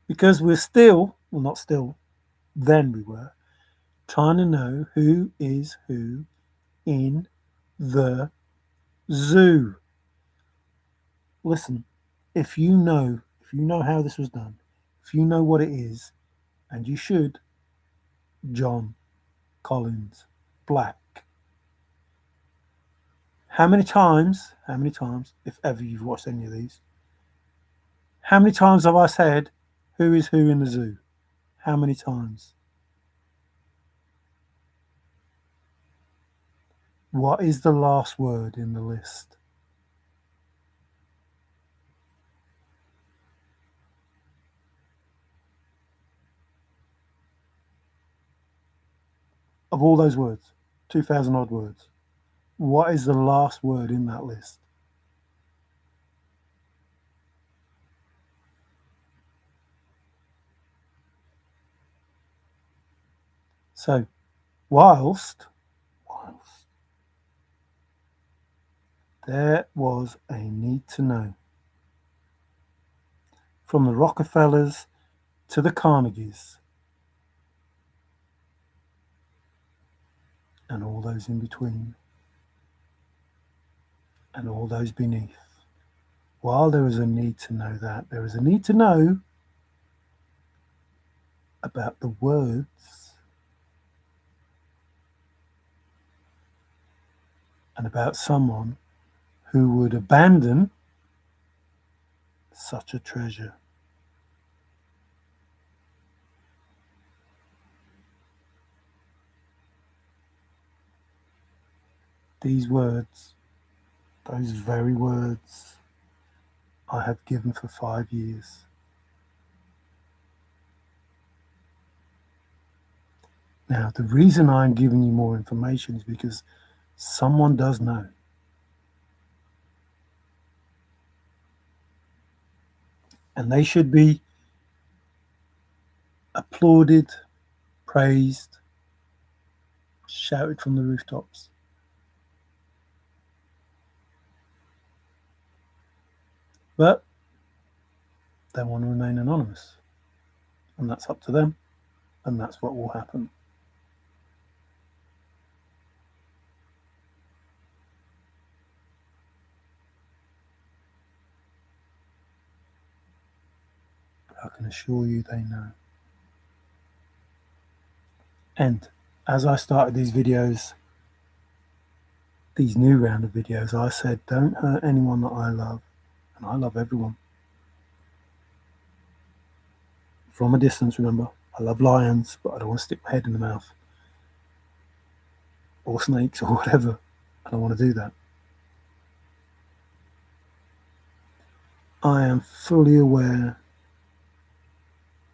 Because we're still, well, not still, then we were, trying to know who is who in the zoo. Listen, if you know how this was done, if you know what it is, and you should, John Collins Black. How many times, if ever you've watched any of these, how many times have I said, who is who in the zoo? How many times? What is the last word in the list? Of all those words, 2,000 odd words, what is the last word in that list? So, whilst there was a need to know, from the Rockefellers to the Carnegies and all those in between and all those beneath, while there is a need to know that, there is a need to know about the words and about someone who would abandon such a treasure. These words, those very words, I have given for 5 years. Now, the reason I'm giving you more information is because someone does know. And they should be applauded, praised, shouted from the rooftops. But they want to remain anonymous. And that's up to them. And that's what will happen. But I can assure you they know. And as I started these videos, these new round of videos, I said, don't hurt anyone that I love. And I love everyone. From a distance, remember. I love lions, but I don't want to stick my head in the mouth. Or snakes or whatever. I don't want to do that. I am fully aware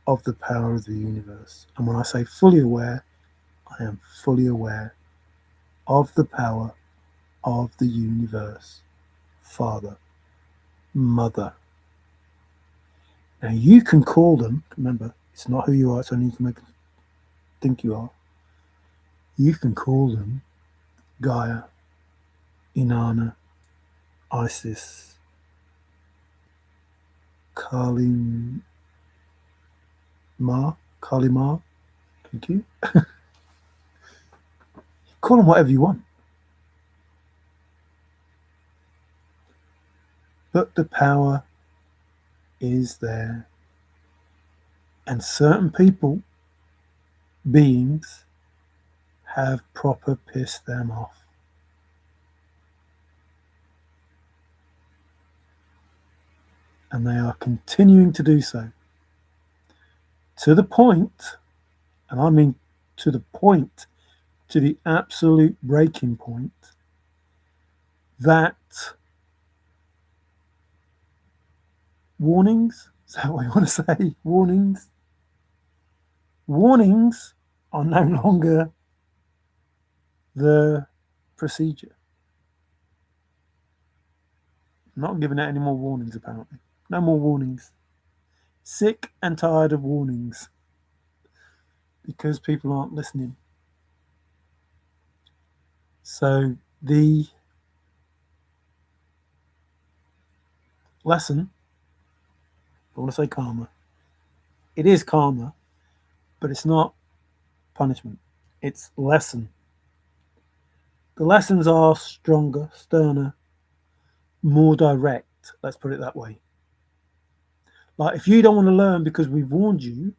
of the power of the universe. And when I say fully aware, I am fully aware of the power of the universe. Father, Mother. Now you can call them, remember, it's not who you are, it's only you can make them think you are. You can call them Gaia, Inanna, Isis, Kali Ma, thank you. Call them whatever you want. But the power is there. And certain people, beings, have proper pissed them off. And they are continuing to do so. To the point, and I mean to the point, to the absolute breaking point, that warnings, is that what you want to say? Warnings? Warnings are no longer the procedure. I'm not giving out any more warnings, apparently. No more warnings. Sick and tired of warnings because people aren't listening. So the lesson, I want to say karma. It is karma, but it's not punishment. It's lesson. The lessons are stronger, sterner, more direct. Let's put it that way. Like if you don't want to learn because we've warned you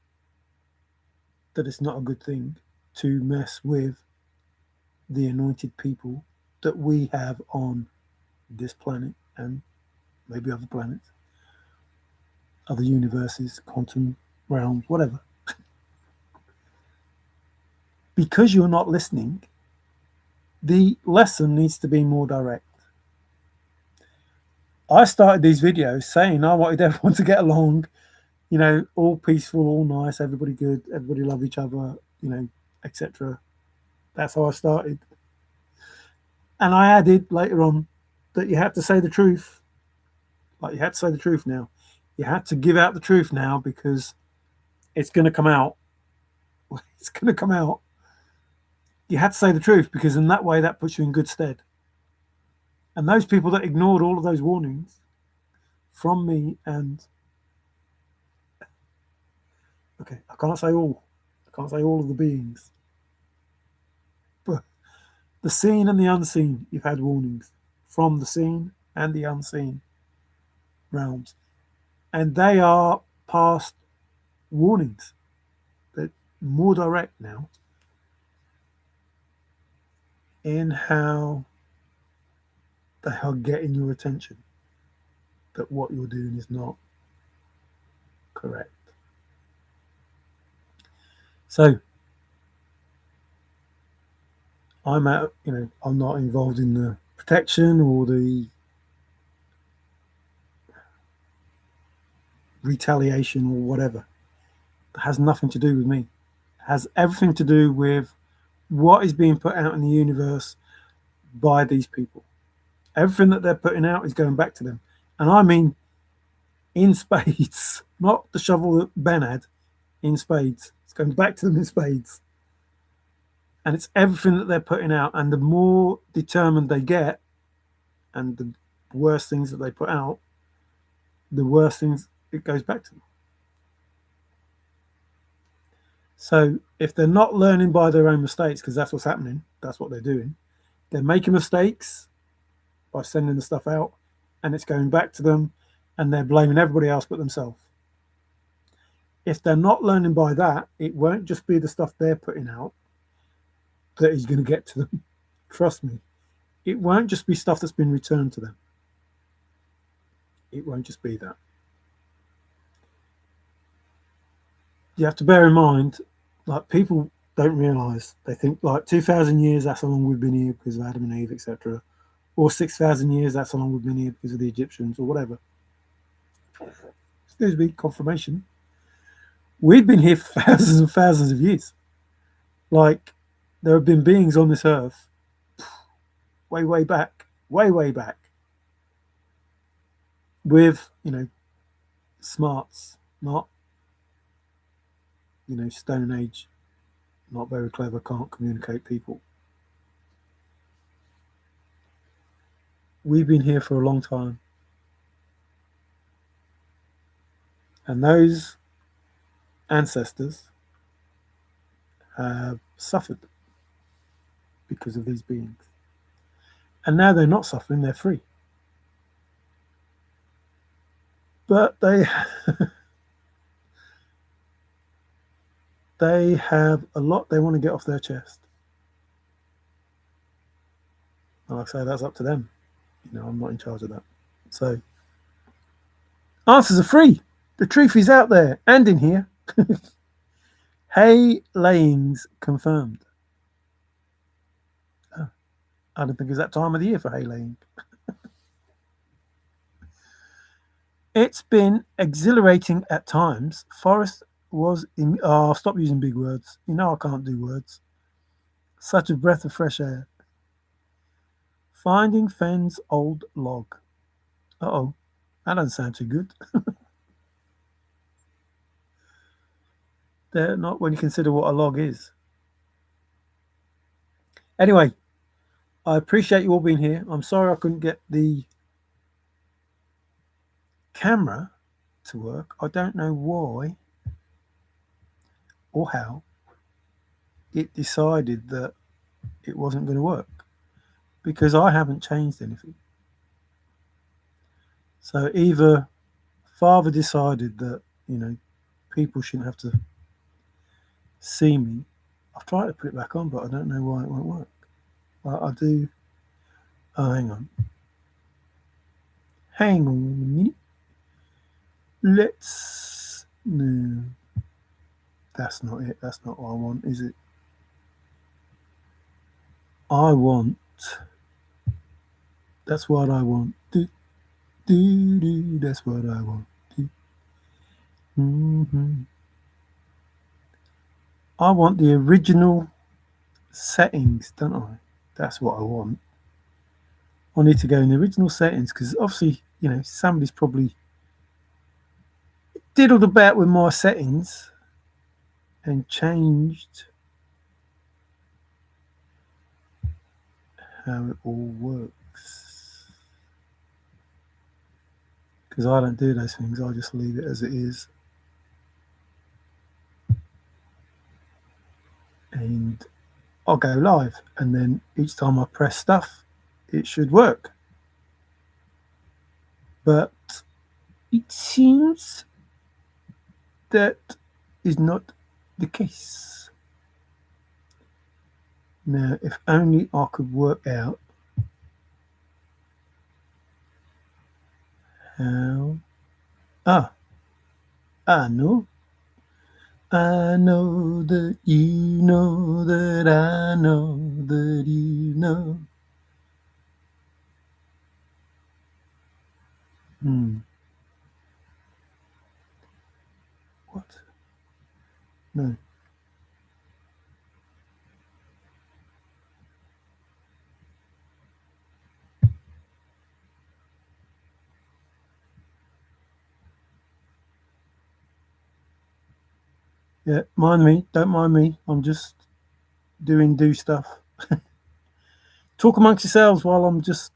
that it's not a good thing to mess with the anointed people that we have on this planet and maybe other planets, other universes, quantum realms, whatever. Because you're not listening, the lesson needs to be more direct. I started these videos saying I wanted everyone to get along, all peaceful, all nice, everybody good, everybody love each other, etc. That's how I started. And I added later on that you had to say the truth. Like you had to say the truth now. You had to give out the truth now because it's going to come out. It's going to come out. You had to say the truth because in that way that puts you in good stead. And those people that ignored all of those warnings from me and okay, I can't say all. I can't say all of the beings. But the seen and the unseen, you've had warnings from the seen and the unseen realms. And they are past warnings. They're more direct now in how they are getting your attention that what you're doing is not correct. So I'm out, I'm not involved in the protection or the retaliation or whatever. It has nothing to do with me. It has everything to do with what is being put out in the universe by these people. Everything that they're putting out is going back to them. And I mean in spades, not the shovel that Ben had, in spades. It's going back to them in spades. And it's everything that they're putting out. And the more determined they get, and the worse things that they put out, the worse things it goes back to them. So if they're not learning by their own mistakes, because that's what's happening, that's what they're doing, they're making mistakes by sending the stuff out, and it's going back to them, and they're blaming everybody else but themselves. If they're not learning by that, it won't just be the stuff they're putting out that is going to get to them. Trust me. It won't just be stuff that's been returned to them. It won't just be that. You have to bear in mind, like people don't realise, they think like 2,000 years, that's how long we've been here because of Adam and Eve, etc. Or 6,000 years, that's how long we've been here because of the Egyptians or whatever. Excuse me, confirmation. We've been here for thousands and thousands of years. Like, there have been beings on this earth way, way back, with, smarts, not, Stone Age, not very clever, can't communicate people. We've been here for a long time. And those ancestors have suffered because of these beings. And now they're not suffering, they're free. But they have a lot they want to get off their chest. And like I say, that's up to them. I'm not in charge of that. So Answers are free. The truth is out there and in here. Hay layings confirmed. Oh, I don't think it's that time of the year for hay laying. It's been exhilarating at times. Forrest was in. Oh, stop using big words. You know I can't do words. Such a breath of fresh air. Finding Fenn's old log. Uh oh, that doesn't sound too good. They're not when you consider what a log is. Anyway, I appreciate you all being here. I'm sorry I couldn't get the camera to work. I don't know why or how it decided that it wasn't going to work because I haven't changed anything. So either father decided that, people shouldn't have to see me. I've tried to put it back on, but I don't know why it won't work. I do. Oh, hang on. Hang on a minute. Let's. No. That's not it. That's not what I want, is it? I want. That's what I want. Do, do, do. That's what I want. Do. Mm-hmm. I want the original settings, don't I? That's what I want. I need to go in the original settings because obviously, somebody's probably diddled about with my settings and changed how it all works. Because I don't do those things, I just leave it as it is. And I'll go live, and then each time I press stuff, it should work. But it seems that is not the case. Now, if only I could work out how. Ah, I know. I know that you know that I know that you know. What? No. Yeah, mind me. Don't mind me. I'm just doing do stuff. Talk amongst yourselves while I'm just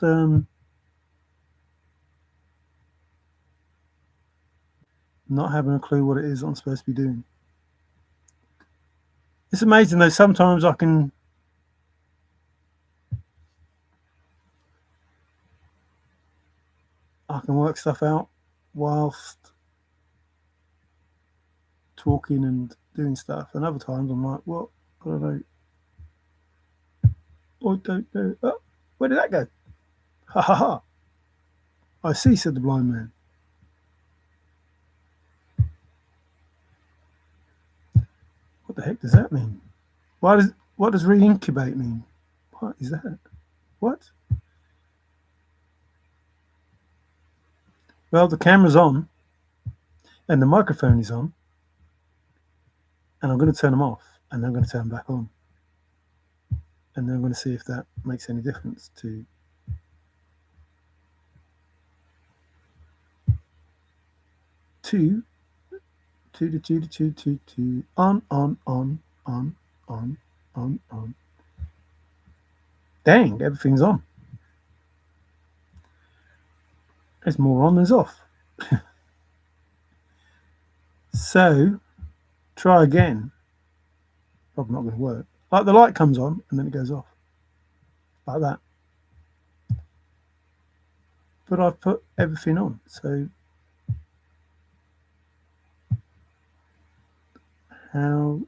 not having a clue what it is I'm supposed to be doing. It's amazing though. Sometimes I can work stuff out whilst talking and doing stuff, and other times I'm like, what? I don't know. I don't know. Oh, where did that go? Ha ha ha! I see," said the blind man. What the heck does that mean? What does re-incubate mean? What is that? What? Well, the camera's on and the microphone is on, and I'm going to turn them off, and then I'm going to turn them back on, and then I'm going to see if that makes any difference to. Two, two, on. Dang, everything's on. There's more on than off. So, try again. Probably not going to work. Like the light comes on and then it goes off. Like that. But I've put everything on. So, how.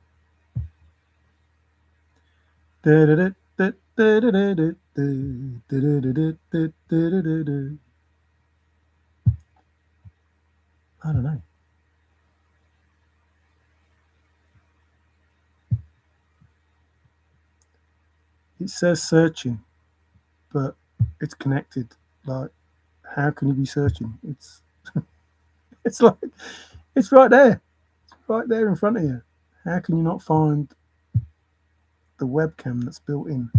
I don't know. It says searching, but it's connected. Like, how can you be searching? It's like it's right there. It's right there in front of you. How can you not find the webcam that's built in?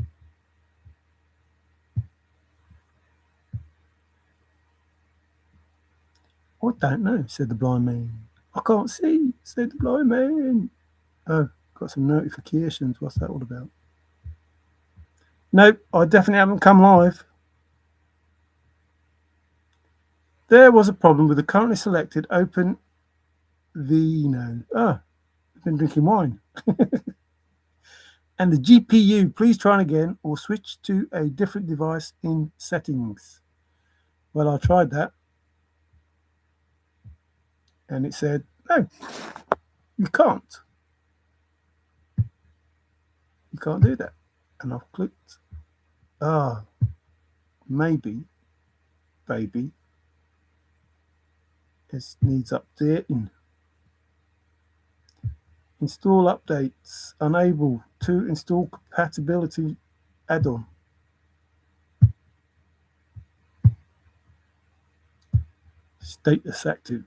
I don't know, said the blind man. I can't see, said the blind man. Oh, got some notifications. What's that all about? Nope, I definitely haven't come live. There was a problem with the currently selected open Vino. Ah, I've been drinking wine. And the GPU, please try again or switch to a different device in settings. Well, I tried that and it said, no, you can't. You can't do that. And I've clicked, maybe, baby, this needs updating. Install updates, unable to install compatibility add-on. Status active.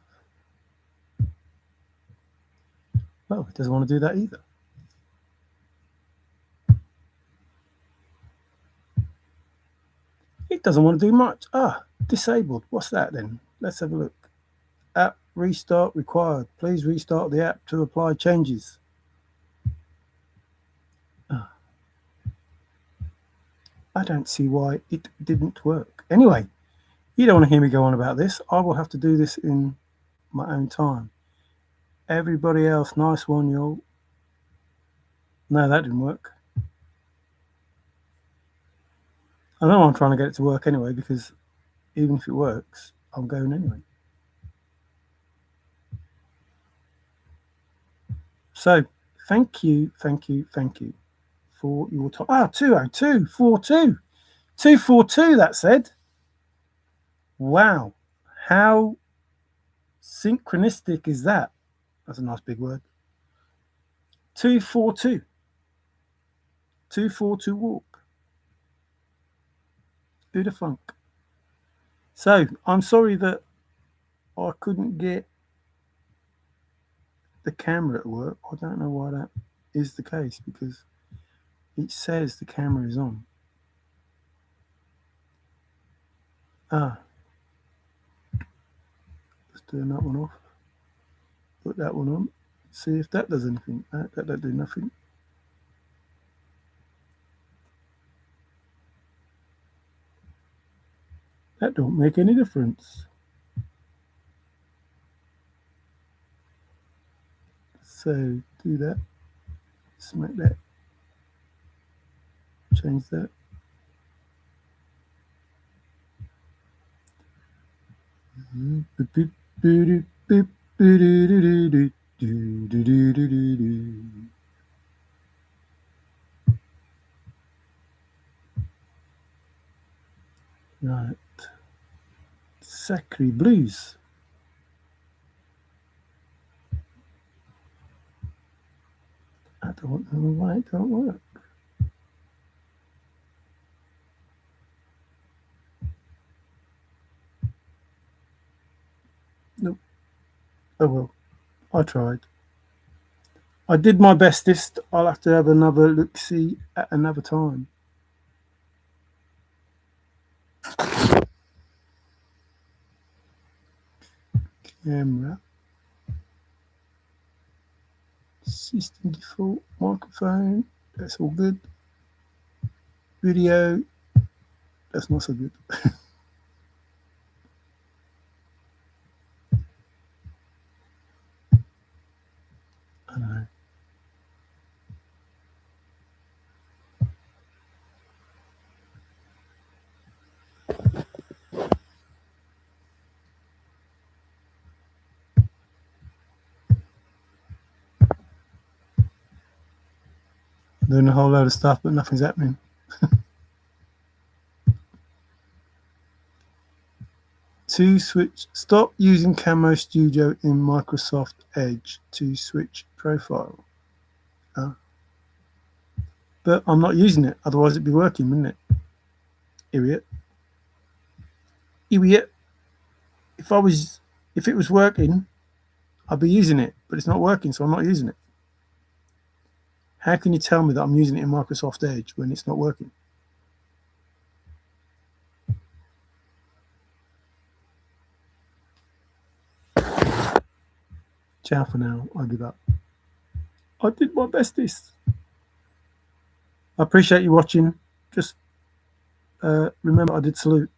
Well, it doesn't want to do that either. It doesn't want to do much. Disabled. What's that then? Let's have a look. App restart required. Please restart the app to apply changes. I don't see why it didn't work. Anyway, you don't want to hear me go on about this. I will have to do this in my own time. Everybody else, nice one, y'all. No, that didn't work. I know I'm trying to get it to work anyway, because even if it works, I'm going anyway. So, thank you for your time. 20242. 242, that said. Wow. How synchronistic is that? That's a nice big word. 242. 242 walk. Who'd have funk? So, I'm sorry that I couldn't get the camera at work. I don't know why that is the case, because it says the camera is on. Let's turn that one off. Put that one on. See if that does anything. That don't do nothing. That don't make any difference. So do that. Smack that. Change that. Right. Sacre blues. I don't know why it don't work. Nope. Oh well. I tried. I did my bestest. I'll have to have another look-see at another time. Camera. System default. Microphone. That's all good. Video. That's not so good. I don't know. Doing a whole load of stuff, but nothing's happening. To switch, stop using Camo Studio in Microsoft Edge to switch profile. But I'm not using it, otherwise it'd be working, wouldn't it? Idiot. Idiot. If it was working, I'd be using it, but it's not working, so I'm not using it. How can you tell me that I'm using it in Microsoft Edge when it's not working? Ciao for now. I give up. I did my bestest. I appreciate you watching. Just remember I did salute.